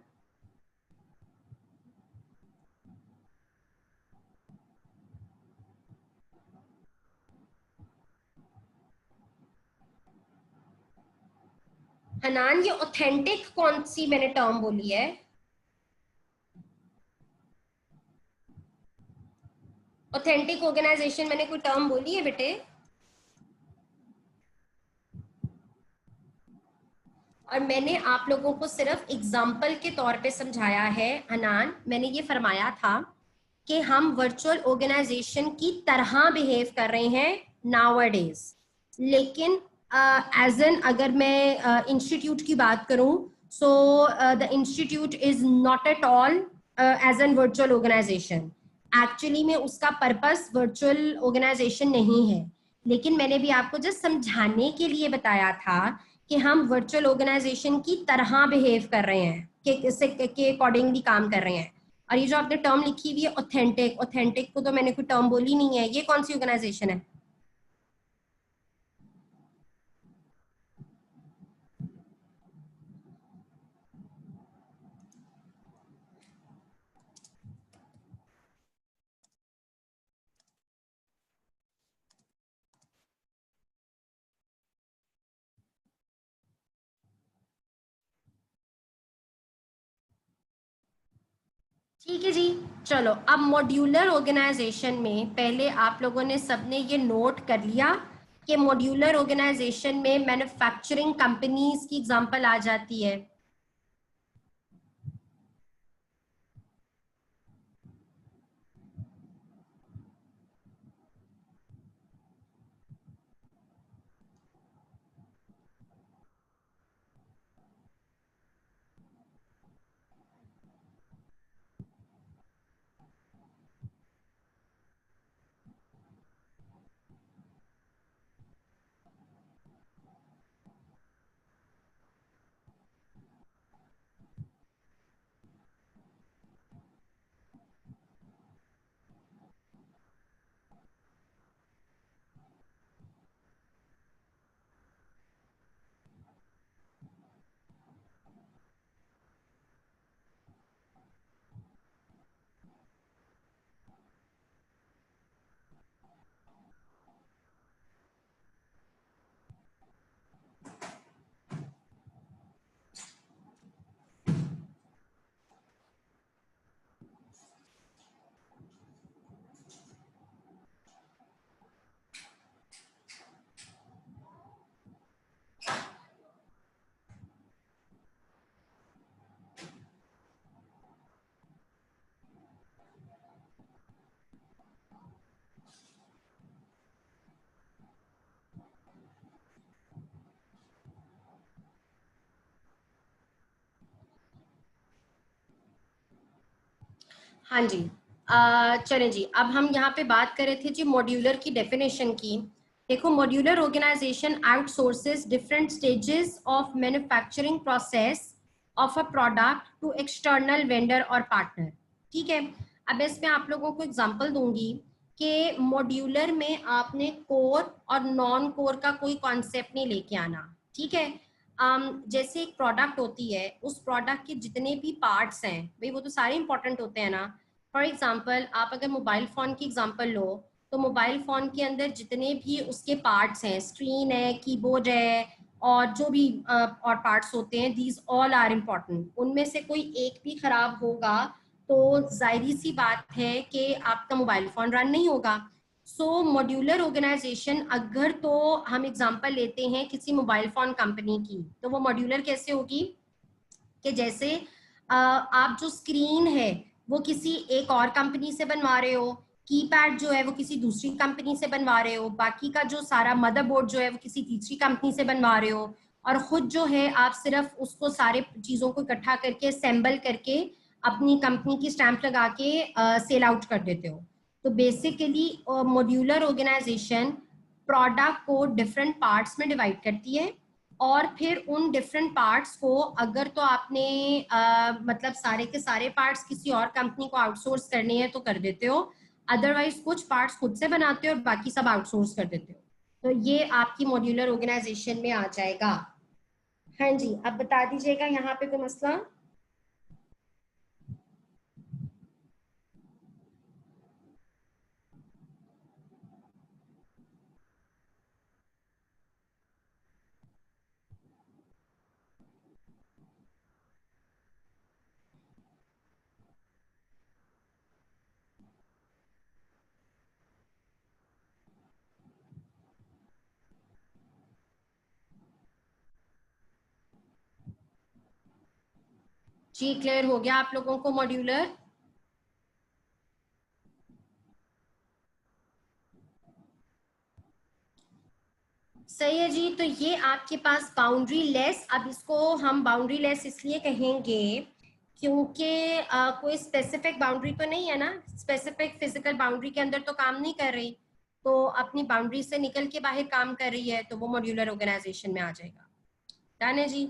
हनान, ये ऑथेंटिक कौन सी मैंने टर्म बोली है? ऑथेंटिक ऑर्गेनाइजेशन मैंने कोई टर्म बोली है बेटे? और मैंने आप लोगों को सिर्फ एग्जाम्पल के तौर पे समझाया है। अनान, मैंने ये फरमाया था कि हम वर्चुअल ऑर्गेनाइजेशन की तरह बिहेव कर रहे हैं नाउअडेज। लेकिन एज एन अगर मैं इंस्टीट्यूट की बात करूं, so the institute is not at all as an virtual organization. Actually में उसका पर्पस वर्चुअल ऑर्गेनाइजेशन नहीं है। लेकिन मैंने भी आपको जस्ट समझाने के लिए बताया था कि हम वर्चुअल ऑर्गेनाइजेशन की तरह बिहेव कर रहे हैं, के अकॉर्डिंगली काम कर रहे हैं। और ये जो आपने टर्म लिखी हुई है ऑथेंटिक, ऑथेंटिक को तो मैंने कोई टर्म बोली नहीं है। ये कौन सी ऑर्गेनाइजेशन है? ठीक है जी। चलो अब मॉड्यूलर ऑर्गेनाइजेशन में पहले आप लोगों ने सबने ये नोट कर लिया कि मॉड्यूलर ऑर्गेनाइजेशन में मैन्युफैक्चरिंग कंपनीज की एग्जांपल आ जाती है। हाँ जी। चलें जी, अब हम यहाँ पे बात कर रहे थे जी मॉड्यूलर की डेफिनेशन की। देखो, modular organization outsources different stages of manufacturing process of a product to external vendor और पार्टनर। ठीक है। अब इसमें आप लोगों को एग्जांपल दूंगी कि मॉड्यूलर में आपने कोर और नॉन कोर का कोई कॉन्सेप्ट नहीं लेके आना। ठीक है। जैसे एक प्रोडक्ट होती है, उस प्रोडक्ट के जितने भी पार्ट्स हैं भाई वो तो सारे इंपॉर्टेंट होते हैं ना। फॉर एग्जांपल आप अगर मोबाइल फोन की एग्जांपल लो, तो मोबाइल फोन के अंदर जितने भी उसके पार्ट्स हैं, स्क्रीन है, कीबोर्ड है, और जो भी और पार्ट्स होते हैं, दीज ऑल आर इम्पॉर्टेंट। उनमें से कोई एक भी खराब होगा तो जाहिर सी बात है कि आपका मोबाइल फोन रन नहीं होगा। सो मॉड्यूलर ऑर्गेनाइजेशन, अगर तो हम एग्जांपल लेते हैं किसी मोबाइल फोन कंपनी की, तो वो मॉड्यूलर कैसे होगी कि जैसे आप जो स्क्रीन है वो किसी एक और कंपनी से बनवा रहे हो, कीपैड जो है वो किसी दूसरी कंपनी से बनवा रहे हो, बाकी का जो सारा मदरबोर्ड जो है वो किसी तीसरी कंपनी से बनवा रहे हो, और खुद जो है आप सिर्फ उसको सारे चीजों को इकट्ठा करके असेंबल करके अपनी कंपनी की स्टैंप लगा के सेल आउट कर देते हो। तो बेसिकली मॉड्यूलर ऑर्गेनाइजेशन प्रोडक्ट को डिफरेंट पार्ट्स में डिवाइड करती है, और फिर उन डिफरेंट पार्ट्स को अगर तो आपने मतलब सारे के सारे पार्ट्स किसी और कंपनी को आउटसोर्स करने हैं तो कर देते हो, अदरवाइज कुछ पार्ट्स खुद से बनाते हो और बाकी सब आउटसोर्स कर देते हो। तो ये आपकी मॉड्यूलर ऑर्गेनाइजेशन में आ जाएगा। हाँ जी, अब बता दीजिएगा यहाँ पे कोई मसला। जी, क्लियर हो गया आप लोगों को मॉड्यूलर? सही है जी। तो ये आपके पास बाउंड्री लेस, अब इसको हम बाउंड्री लेस इसलिए कहेंगे क्योंकि कोई स्पेसिफिक बाउंड्री तो नहीं है ना, स्पेसिफिक फिजिकल बाउंड्री के अंदर तो काम नहीं कर रही, तो अपनी बाउंड्री से निकल के बाहर काम कर रही है, तो वो मॉड्यूलर ऑर्गेनाइजेशन में आ जाएगा। डन है जी।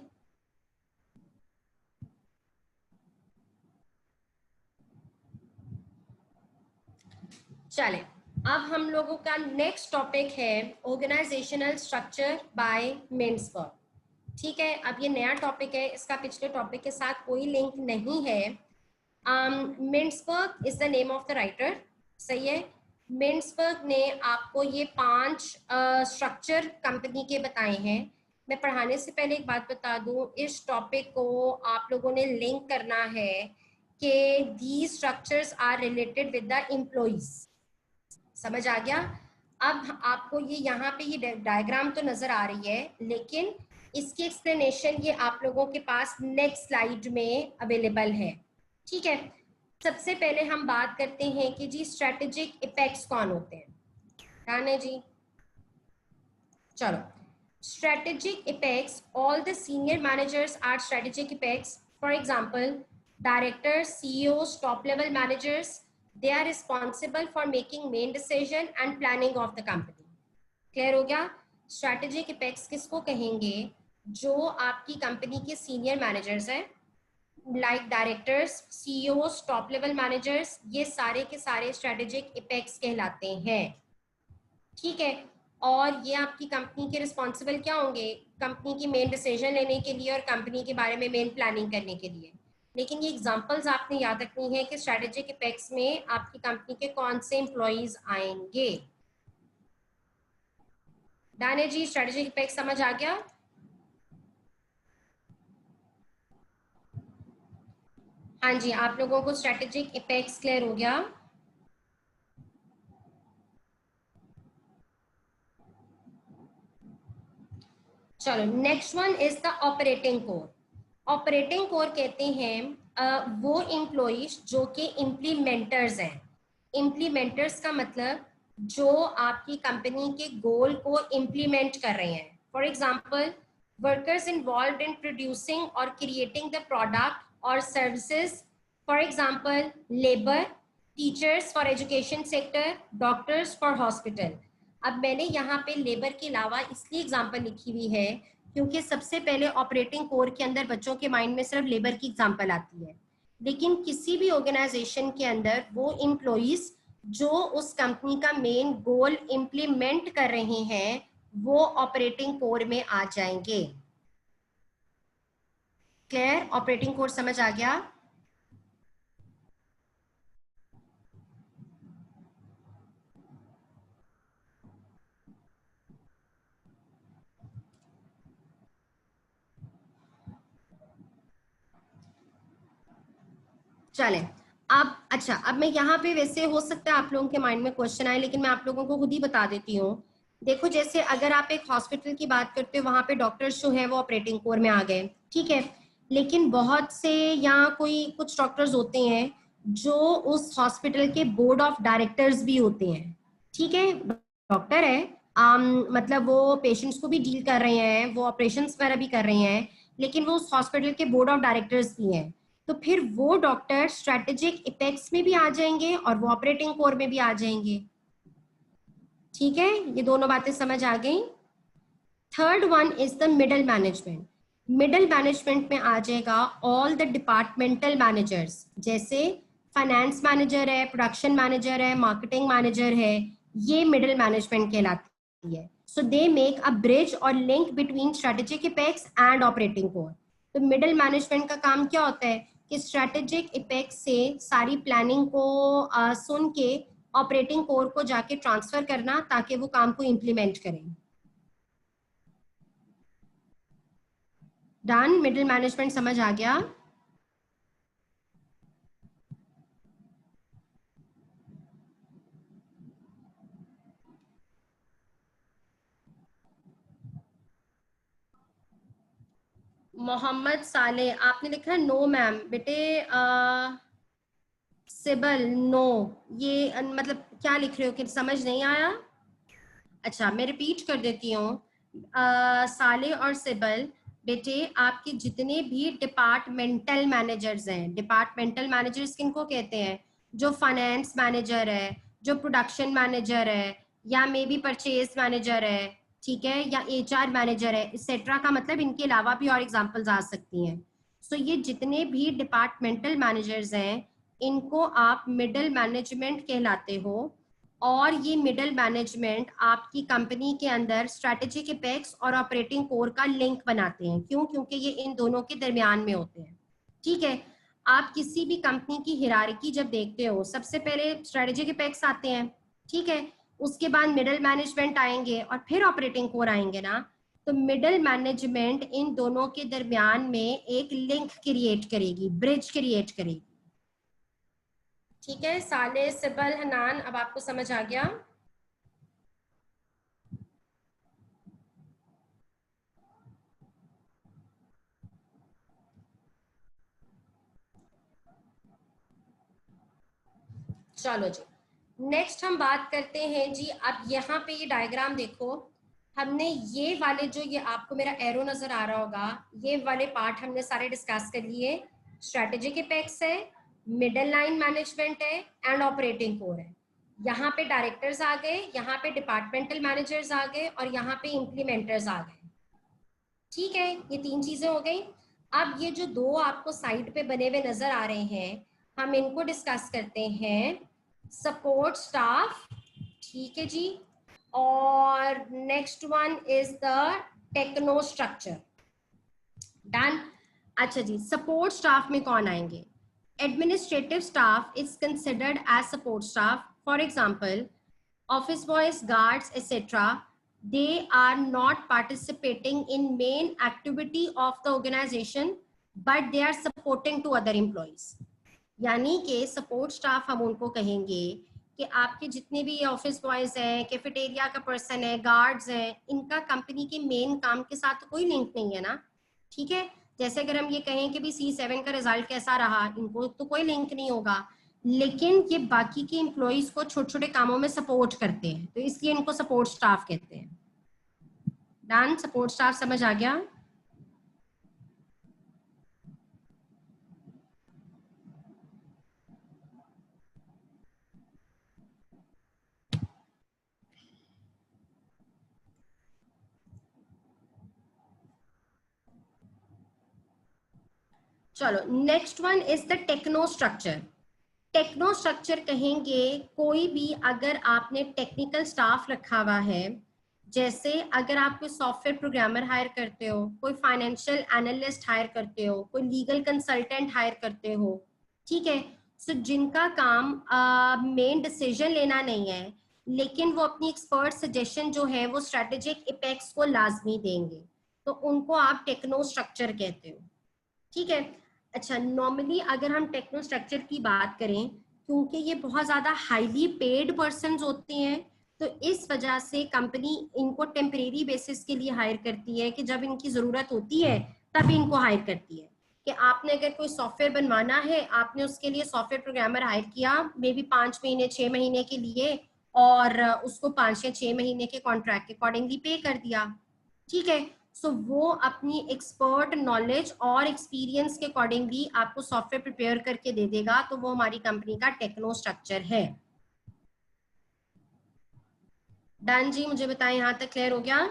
चले, अब हम लोगों का नेक्स्ट टॉपिक है ऑर्गेनाइजेशनल स्ट्रक्चर बाय मिन्सबर्ग। ठीक है, अब ये नया टॉपिक है, इसका पिछले टॉपिक के साथ कोई लिंक नहीं है। मिन्सबर्ग is the name of the writer. सही है। मिन्सबर्ग ने आपको ये 5 स्ट्रक्चर कंपनी के बताए हैं। मैं पढ़ाने से पहले एक बात बता दूं, इस टॉपिक को आप लोगों ने लिंक करना है कि these structures are related with the employees। समझ आ गया? अब आपको ये यहाँ पे ये डायग्राम तो नजर आ रही है, लेकिन इसकी एक्सप्लेनेशन ये आप लोगों के पास नेक्स्ट स्लाइड में अवेलेबल है। ठीक है, सबसे पहले हम बात करते हैं कि जी स्ट्रेटेजिक इफेक्ट्स कौन होते हैं। ध्यान है जी, चलो। Strategic effects, all the senior managers are strategic effects. For example, directors, CEOs, top level managers, they are responsible for making main decision and planning of the company। Clear हो गया? Strategic effects किसको कहेंगे? जो आपकी company के senior managers हैं, like directors, CEOs, top level managers, ये सारे के सारे स्ट्रैटेजिक इफेक्ट्स कहलाते हैं। ठीक है, और ये आपकी कंपनी के रिस्पॉन्सिबल क्या होंगे? कंपनी की मेन डिसीजन लेने के लिए और कंपनी के बारे में मेन प्लानिंग करने के लिए। लेकिन ये एग्जांपल्स आपने याद रखनी है कि स्ट्रैटेजिक इफेक्ट्स में आपकी कंपनी के कौन से एम्प्लॉइज आएंगे। दाने जी, स्ट्रैटेजिक इफेक्ट समझ आ गया? हाँ जी, आप लोगों को स्ट्रैटेजिक इफेक्ट्स क्लियर हो गया? चलो, next one is the operating core. Operating core कहते हैं वो एम्प्लॉइज जो कि इम्प्लीमेंटर्स हैं। इम्प्लीमेंटर्स का मतलब जो आपकी कंपनी के गोल को इम्प्लीमेंट कर रहे हैं। For example, workers involve in producing और क्रिएटिंग द प्रोडक्ट और services. For example, labour, teachers for education sector, doctors for hospital. अब मैंने यहाँ पे लेबर के अलावा इसलिए एग्जाम्पल लिखी हुई है क्योंकि सबसे पहले ऑपरेटिंग कोर के अंदर बच्चों के माइंड में सिर्फ लेबर की एग्जाम्पल आती है, लेकिन किसी भी ऑर्गेनाइजेशन के अंदर वो एम्प्लॉइज जो उस कंपनी का मेन गोल इम्प्लीमेंट कर रहे हैं वो ऑपरेटिंग कोर में आ जाएंगे। क्लियर? ऑपरेटिंग कोर समझ आ गया? चले, अब अच्छा, अब मैं यहाँ पे, वैसे हो सकता है आप लोगों के माइंड में क्वेश्चन आए, लेकिन मैं आप लोगों को खुद ही बता देती हूँ। देखो, जैसे अगर आप एक हॉस्पिटल की बात करते हो, वहां पे डॉक्टर्स जो है वो ऑपरेटिंग कोर में आ गए, ठीक है। लेकिन बहुत से यहाँ कोई कुछ डॉक्टर्स होते हैं जो उस हॉस्पिटल के बोर्ड ऑफ डायरेक्टर्स भी होते हैं, ठीक है। डॉक्टर है, मतलब वो पेशेंट्स को भी डील कर रहे हैं, वो ऑपरेशंस वगैरह भी कर रहे हैं, लेकिन वो उस हॉस्पिटल के बोर्ड ऑफ डायरेक्टर्स भी हैं। तो फिर वो डॉक्टर स्ट्रेटेजिक इफेक्ट्स में भी आ जाएंगे और वो ऑपरेटिंग कोर में भी आ जाएंगे। ठीक है, ये दोनों बातें समझ आ गई। Third one is the middle management. Middle management में आ जाएगा ऑल द डिपार्टमेंटल मैनेजर्स, जैसे फाइनेंस मैनेजर है, प्रोडक्शन मैनेजर है, मार्केटिंग मैनेजर है, ये मिडल मैनेजमेंट कहलाती है। सो दे मेक अ ब्रिज और link between strategic effects and operating core. तो मिडल मैनेजमेंट का काम क्या होता है कि स्ट्रेटेजिक इफेक्ट से सारी प्लानिंग को सुन के ऑपरेटिंग कोर को जाके ट्रांसफर करना ताकि वो काम को इम्प्लीमेंट करें। डन? मिडिल मैनेजमेंट समझ आ गया? मोहम्मद साले, आपने लिखा है नो मैम। बेटे सिबल, नो, ये मतलब क्या लिख रहे हो कि समझ नहीं आया? अच्छा, मैं रिपीट कर देती हूँ। साले और सिबल, बेटे आपके जितने भी डिपार्टमेंटल मैनेजर्स हैं, डिपार्टमेंटल मैनेजर्स किनको कहते हैं? जो फाइनेंस मैनेजर है, जो प्रोडक्शन मैनेजर है, या मे बी परचेज मैनेजर है, ठीक है, या एचआर मैनेजर है, एक्सेट्रा का मतलब इनके अलावा भी और एग्जांपल्स आ सकती हैं। सो ये जितने भी डिपार्टमेंटल मैनेजर्स हैं इनको आप मिडिल मैनेजमेंट कहलाते हो। और ये मिडिल मैनेजमेंट आपकी कंपनी के अंदर स्ट्रैटेजिक इफेक्ट्स और ऑपरेटिंग कोर का लिंक बनाते हैं। क्यों? क्योंकि ये इन दोनों के दरमियान में होते हैं। ठीक है, आप किसी भी कंपनी की हिरार्की जब देखते हो, सबसे पहले स्ट्रैटेजिक इफेक्ट्स आते हैं, ठीक है, उसके बाद मिडिल मैनेजमेंट आएंगे और फिर ऑपरेटिंग कोर आएंगे ना। तो मिडिल मैनेजमेंट इन दोनों के दरमियान में एक लिंक क्रिएट करेगी, ब्रिज क्रिएट करेगी। ठीक है साले सिबल हनान, अब आपको समझ आ गया। चलो जी, नेक्स्ट हम बात करते हैं जी। अब यहाँ पे ये डायग्राम देखो, हमने ये वाले जो, ये आपको मेरा एरो नजर आ रहा होगा, ये वाले पार्ट हमने सारे डिस्कस कर लिए। स्ट्रेटेजिक इपेक्स है, मिडल लाइन मैनेजमेंट है एंड ऑपरेटिंग कोर है। यहाँ पे डायरेक्टर्स आ गए, यहाँ पे डिपार्टमेंटल मैनेजर्स आ गए और यहाँ पे इम्प्लीमेंटर्स आ गए। ठीक है, ये तीन चीजें हो गई। अब ये जो दो आपको साइड पे बने हुए नजर आ रहे हैं, हम इनको डिस्कस करते हैं। सपोर्ट स्टाफ, ठीक है जी, और next one is the techno structure. Done. अच्छा जी, सपोर्ट स्टाफ में कौन आएंगे? Administrative staff is considered as support staff. For example, office boys, guards, etc. They are not participating in main activity of the organization, but they are supporting to other employees. यानी कि support staff हम उनको कहेंगे कि आपके जितने भी office boys हैं, कैफेटेरिया का पर्सन है, गार्ड्स हैं, इनका कंपनी के मेन काम के साथ तो कोई लिंक नहीं है ना। ठीक है, जैसे अगर हम ये कहें कि भी C7 का रिजल्ट कैसा रहा, इनको तो कोई लिंक नहीं होगा, लेकिन ये बाकी के एम्प्लॉइज को छोटे छोटे कामों में सपोर्ट करते हैं, तो इसलिए इनको सपोर्ट स्टाफ कहते हैं। डन, सपोर्ट स्टाफ समझ आ गया। चलो, next one is the techno structure. Techno structure कहेंगे कोई भी, अगर आपने टेक्निकल स्टाफ रखा हुआ है, जैसे अगर आप कोई सॉफ्टवेयर प्रोग्रामर हायर करते हो, कोई फाइनेंशियल एनालिस्ट हायर करते हो, कोई लीगल कंसल्टेंट हायर करते हो, ठीक है, सो जिनका काम मेन डिसीजन लेना नहीं है, लेकिन वो अपनी एक्सपर्ट सजेशन जो है वो स्ट्रेटेजिक इपेक्ट्स को लाजमी देंगे, तो उनको आप टेक्नो स्ट्रक्चर कहते हो। ठीक है। अच्छा, नॉर्मली अगर हम टेक्नो स्ट्रक्चर की बात करें, क्योंकि ये बहुत ज्यादा हाईली पेड पर्सन होते हैं, तो इस वजह से कंपनी इनको टेम्परेरी बेसिस के लिए हायर करती है, कि जब इनकी जरूरत होती है तब इनको हायर करती है। कि आपने अगर कोई सॉफ्टवेयर बनवाना है, आपने उसके लिए सॉफ्टवेयर प्रोग्रामर हायर किया, मे बी 5 महीने 6 महीने के लिए, और उसको 5 या 6 महीने के कॉन्ट्रैक्ट के अकॉर्डिंगली पे कर दिया। ठीक है, सो वो अपनी एक्सपर्ट नॉलेज और एक्सपीरियंस के अकॉर्डिंगली आपको सॉफ्टवेयर प्रिपेयर करके दे देगा, तो वो हमारी कंपनी का टेक्नो स्ट्रक्चर है। डन जी, मुझे बताएं यहां तक क्लियर हो गया?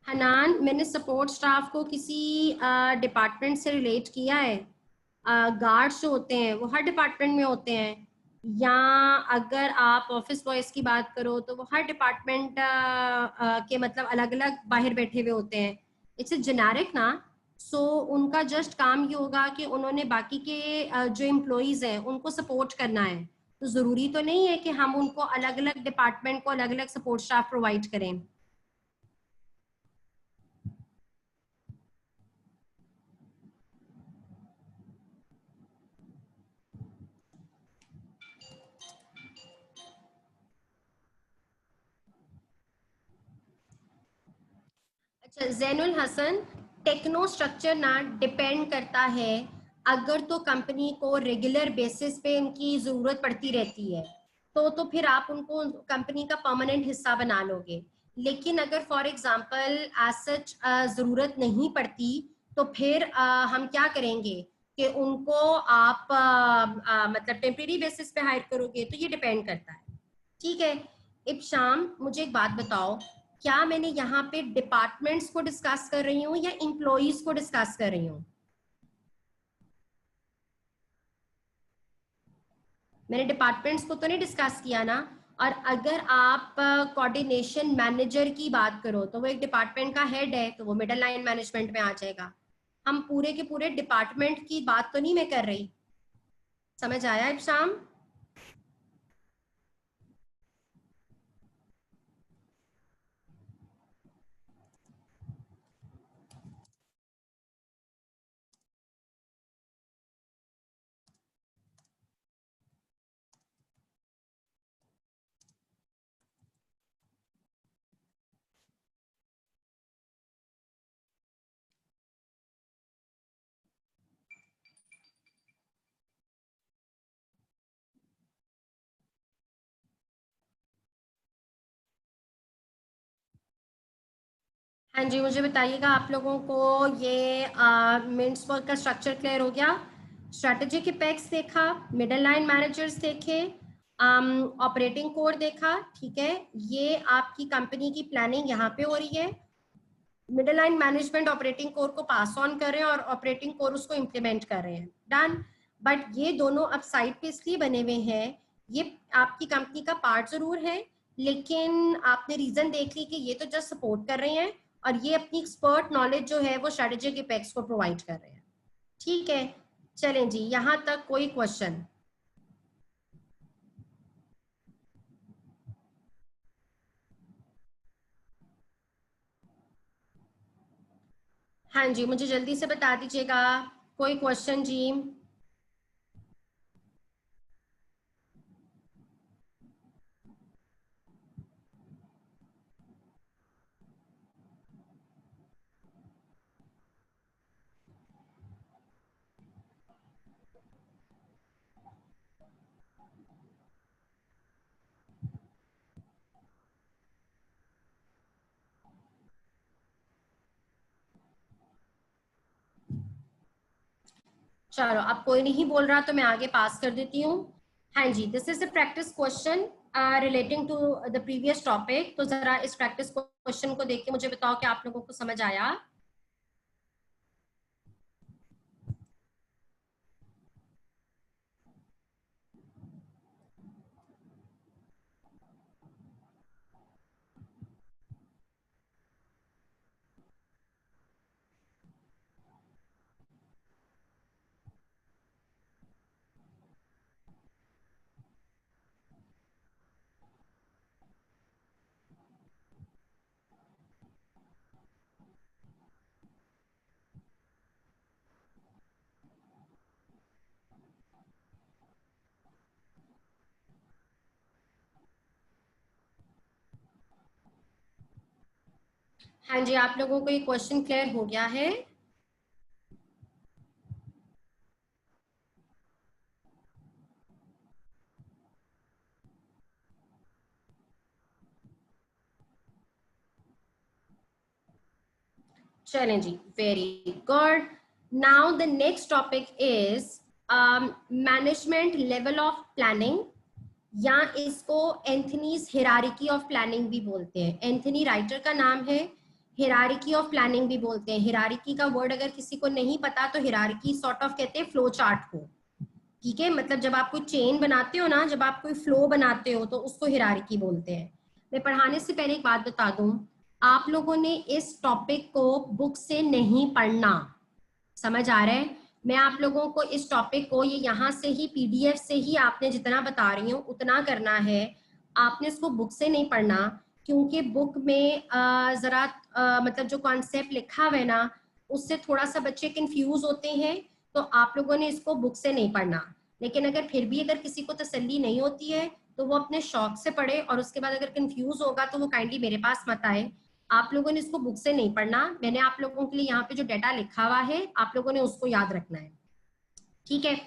हनान, मैंने सपोर्ट स्टाफ को किसी डिपार्टमेंट से रिलेट किया है? गार्ड्स जो होते हैं वो हर डिपार्टमेंट में होते हैं, या अगर आप ऑफिस बॉयज की बात करो तो वो हर डिपार्टमेंट के मतलब अलग अलग बाहर बैठे हुए होते हैं। इट्स ए जेनेरिक ना। सो उनका जस्ट काम ये होगा कि उन्होंने बाकी के जो एम्प्लॉइज हैं उनको सपोर्ट करना है, तो जरूरी तो नहीं है कि हम उनको अलग अलग डिपार्टमेंट को अलग अलग सपोर्ट स्टाफ प्रोवाइड करें। अच्छा जैनुल हसन, टेक्नो स्ट्रक्चर ना डिपेंड करता है, अगर तो कंपनी को रेगुलर बेसिस पे इनकी जरूरत पड़ती रहती है, तो फिर आप उनको कंपनी का परमानेंट हिस्सा बना लोगे। लेकिन अगर फॉर एग्जांपल एज सच जरूरत नहीं पड़ती, तो फिर हम क्या करेंगे कि उनको आप मतलब टेम्परेरी बेसिस पे हायर करोगे, तो ये डिपेंड करता है। ठीक है। इब्शाम, मुझे एक बात बताओ, क्या मैंने यहाँ पे डिपार्टमेंट्स को डिस्कस कर रही हूँ या इंप्लॉइज को डिस्कस कर रही हूँ? मैंने डिपार्टमेंट्स को तो नहीं डिस्कस किया ना। और अगर आप कोऑर्डिनेशन मैनेजर की बात करो तो वो एक डिपार्टमेंट का हेड है, तो वो मिडल लाइन मैनेजमेंट में आ जाएगा। हम पूरे के पूरे डिपार्टमेंट की बात तो नहीं मैं कर रही। समझ आया इब्साम? हाँ जी, मुझे बताइएगा आप लोगों को ये मिंट्स वर्क का स्ट्रक्चर क्लियर हो गया? स्ट्रेटेजिक इपेक्स देखा, मिडल लाइन मैनेजर्स देखे, ऑपरेटिंग कोड देखा, ठीक है। ये आपकी कंपनी की प्लानिंग यहाँ पे हो रही है, middle line management operating core को पास ऑन कर रहे हैं और ऑपरेटिंग कोर उसको इम्प्लीमेंट कर रहे हैं, डन। बट ये दोनों अब साइड पे इसलिए बने हुए हैं, ये आपकी कंपनी का पार्ट जरूर है, लेकिन आपने रीजन देख ली कि ये तो जस्ट सपोर्ट कर रहे हैं और ये अपनी एक्सपर्ट नॉलेज जो है वो स्ट्रेटेजिक इपेक्स को प्रोवाइड कर रहे हैं, ठीक है। चलें जी, यहां तक कोई क्वेश्चन? हाँ जी, मुझे जल्दी से बता दीजिएगा, कोई क्वेश्चन जी? चलो, अब कोई नहीं बोल रहा तो मैं आगे पास कर देती हूँ। हाँ जी, this is the practice question relating to the previous topic. तो जरा इस प्रैक्टिस क्वेश्चन को देख के मुझे बताओ कि आप लोगों को समझ आया। हाँ जी, आप लोगों को ये क्वेश्चन क्लियर हो गया है? चलें जी, very good. Now the next topic is management level of planning, या इसको एंथनीज हिरारिकी ऑफ प्लानिंग भी बोलते हैं। एंथनी राइटर का नाम है, हिरारिकी ऑफ प्लानिंग भी बोलते हैं। हिरारिकी का वर्ड अगर किसी को नहीं पता तो हिरारिकी सॉर्ट ऑफ कहते हैं फ्लो चार्ट को, ठीक है। मतलब जब आप कोई चेन बनाते हो ना, जब आप कोई फ्लो बनाते हो तो उसको हिरारिकी बोलते हैं। मैं पढ़ाने से पहले एक बात बता दूं, आप लोगों ने इस टॉपिक को बुक से नहीं पढ़ना, समझ आ रहा है? मैं आप लोगों को इस टॉपिक को ये यहाँ से ही पीडीएफ से ही आपने जितना बता रही हूँ उतना करना है, आपने इसको बुक से नहीं पढ़ना। क्योंकि बुक में जरा मतलब जो कॉन्सेप्ट लिखा हुआ है ना, उससे थोड़ा सा बच्चे कंफ्यूज होते हैं, तो आप लोगों ने इसको बुक से नहीं पढ़ना। लेकिन अगर फिर भी अगर किसी को तसल्ली नहीं होती है तो वो अपने शौक से पढ़े, और उसके बाद अगर कंफ्यूज होगा तो वो काइंडली मेरे पास मत आए। आप लोगों ने इसको बुक से नहीं पढ़ना, मैंने आप लोगों के लिए यहाँ पे जो डाटा लिखा हुआ है आप लोगों ने उसको याद रखना है, ठीक है।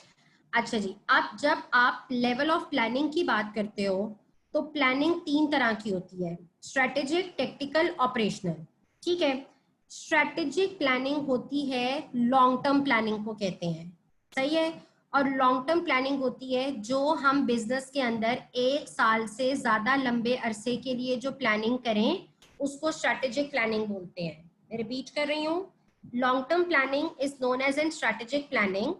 अच्छा जी, अब जब आप लेवल ऑफ प्लानिंग की बात करते हो तो प्लानिंग तीन तरह की होती है, स्ट्रेटेजिक, टेक्टिकल, ऑपरेशनल, ठीक है। स्ट्रेटेजिक प्लानिंग होती है, लॉन्ग टर्म प्लानिंग को कहते हैं, सही है। और लॉन्ग टर्म प्लानिंग होती है जो हम बिजनेस के अंदर एक साल से ज्यादा लंबे अरसे के लिए जो प्लानिंग करें उसको स्ट्रेटेजिक प्लानिंग बोलते हैं। मैं रिपीट कर रही हूँ, long term planning is known as an strategic planning.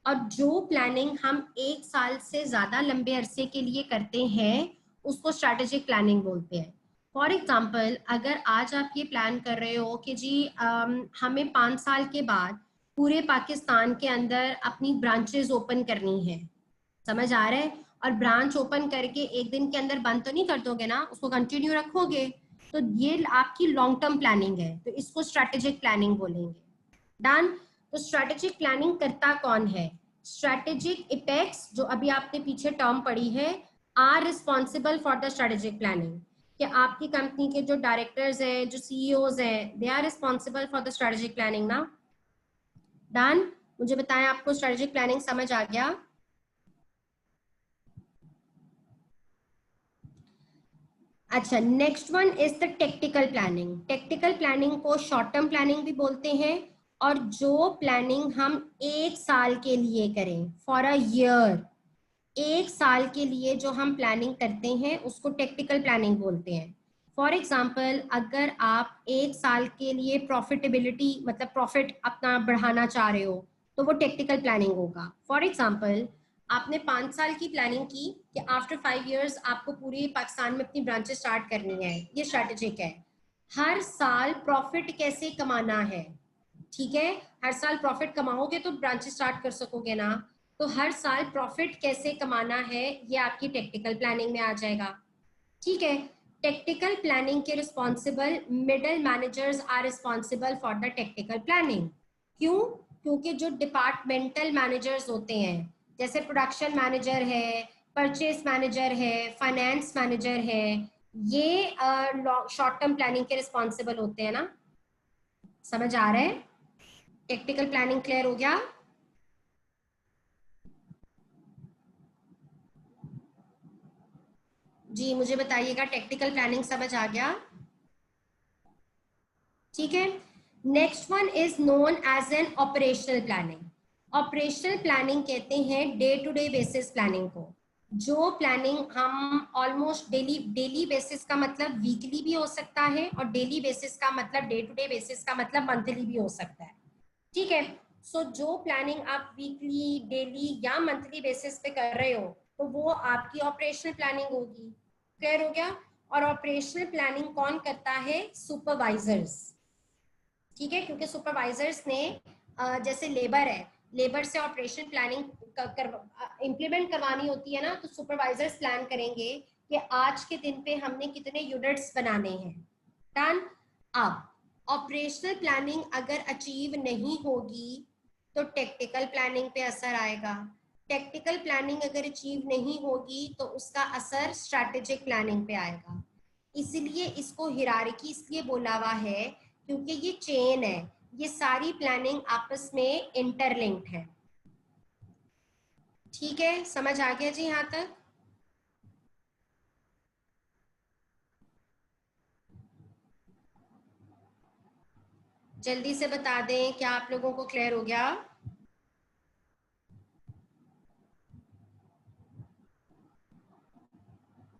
और जो प्लानिंग हम एक साल से ज्यादा लंबे अरसे के लिए करते हैं उसको स्ट्रैटेजिक प्लानिंग बोलते हैं। फॉर एग्जाम्पल, अगर आज आप ये प्लान कर रहे हो कि जी हमें 5 साल के बाद पूरे पाकिस्तान के अंदर अपनी ब्रांचेस ओपन करनी है, समझ आ रहा है, और ब्रांच ओपन करके एक दिन के अंदर बंद तो नहीं कर दोगे ना, उसको कंटिन्यू रखोगे, तो ये आपकी लॉन्ग टर्म प्लानिंग है, तो इसको स्ट्रैटेजिक प्लानिंग बोलेंगे। डन। तो स्ट्रैटेजिक प्लानिंग करता कौन है? स्ट्रैटेजिक इपेक्स, जो अभी आपने पीछे टर्म पढ़ी है, are responsible for the strategic planning, कि आपकी कंपनी के जो डायरेक्टर्स हैं, जो सीईओज हैं, they are responsible for the strategic planning ना। डन। मुझे बताएं, आपको स्ट्रैटेजिक प्लानिंग समझ आ गया? अच्छा, next one is the tactical planning. Tactical planning को शॉर्ट टर्म प्लानिंग भी बोलते हैं, और जो प्लानिंग हम 1 साल के लिए करें, फॉर अ ईयर, 1 साल के लिए जो हम प्लानिंग करते हैं उसको टेक्टिकल प्लानिंग बोलते हैं। फॉर एग्जाम्पल, अगर आप 1 साल के लिए प्रॉफिटेबिलिटी मतलब प्रॉफिट अपना बढ़ाना चाह रहे हो, तो वो टेक्टिकल प्लानिंग होगा। फॉर एग्जाम्पल, आपने 5 साल की प्लानिंग की कि आफ्टर 5 इयर्स आपको पूरे पाकिस्तान में अपनी ब्रांचेस स्टार्ट करनी है, ये स्ट्रैटेजिक है। हर साल प्रॉफिट कैसे कमाना है, ठीक है, हर साल प्रॉफिट कमाओगे तो ब्रांचेस स्टार्ट कर सकोगे ना, तो हर साल प्रॉफिट कैसे कमाना है ये आपकी टेक्टिकल प्लानिंग में आ जाएगा। ठीक है, टेक्टिकल प्लानिंग के responsible middle managers are responsible for the tactical planning. क्यों? क्योंकि जो डिपार्टमेंटल मैनेजर्स होते हैं, जैसे प्रोडक्शन मैनेजर है, परचेस मैनेजर है, फाइनेंस मैनेजर है, ये शॉर्ट टर्म प्लानिंग के रिस्पॉन्सिबल होते हैं ना। समझ आ रहा है? टेक्टिकल प्लानिंग क्लियर हो गया? जी मुझे बताइएगा, टेक्निकल प्लानिंग समझ आ गया? ठीक है। Next one is known as an operational planning. Operational planning कहते हैं day to day basis planning को। जो प्लानिंग हम ऑलमोस्ट डेली, डेली बेसिस का मतलब वीकली भी हो सकता है, और डेली बेसिस का मतलब डे टू डे बेसिस का मतलब मंथली भी हो सकता है। ठीक है। सो जो प्लानिंग आप वीकली, डेली या मंथली बेसिस पे कर रहे हो, तो वो आपकी ऑपरेशनल प्लानिंग होगी। क्लियर हो गया? और ऑपरेशनल प्लानिंग कौन करता है? सुपरवाइजर्स। ठीक है, क्योंकि सुपरवाइजर्स ने जैसे लेबर है, लेबर से ऑपरेशन प्लानिंग इम्प्लीमेंट करवानी होती है ना, तो सुपरवाइजर्स प्लान करेंगे कि आज के दिन पे हमने कितने यूनिट्स बनाने हैं। डन। अब ऑपरेशनल प्लानिंग अगर अचीव नहीं होगी तो टेक्टिकल प्लानिंग पे असर आएगा। टेक्टिकल प्लानिंग अगर अचीव नहीं होगी तो उसका असर स्ट्रैटेजिक प्लानिंग पे आएगा। इसलिए इसको हिरार्की इसलिए बोला हुआ है क्योंकि ये चेन है, ये सारी प्लानिंग आपस में इंटरलिंक्ड है। ठीक है, समझ आ गया जी यहाँ तक? जल्दी से बता दें, क्या आप लोगों को क्लियर हो गया?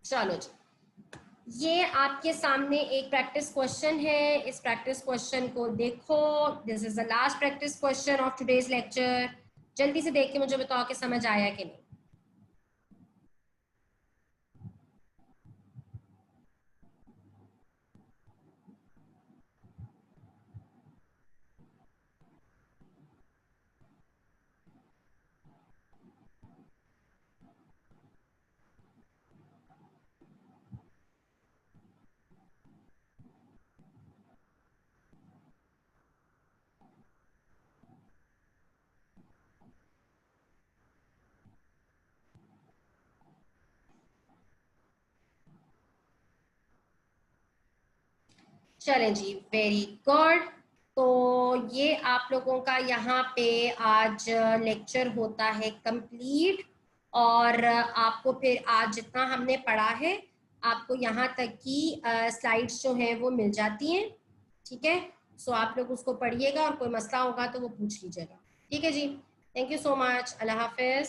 चलो जी, ये आपके सामने एक प्रैक्टिस क्वेश्चन है, इस प्रैक्टिस क्वेश्चन को देखो। This is the last practice question of today's lecture. जल्दी से देख के मुझे बताओ कि समझ आया कि नहीं। चलें जी, वेरी गुड। तो ये आप लोगों का यहाँ पे आज लेक्चर होता है कंप्लीट, और आपको फिर आज जितना हमने पढ़ा है आपको यहाँ तक की स्लाइड्स जो हैं वो मिल जाती हैं। ठीक है, सो आप लोग उसको पढ़िएगा और कोई मसला होगा तो वो पूछ लीजिएगा। ठीक है जी, thank you so much, Allah Hafiz.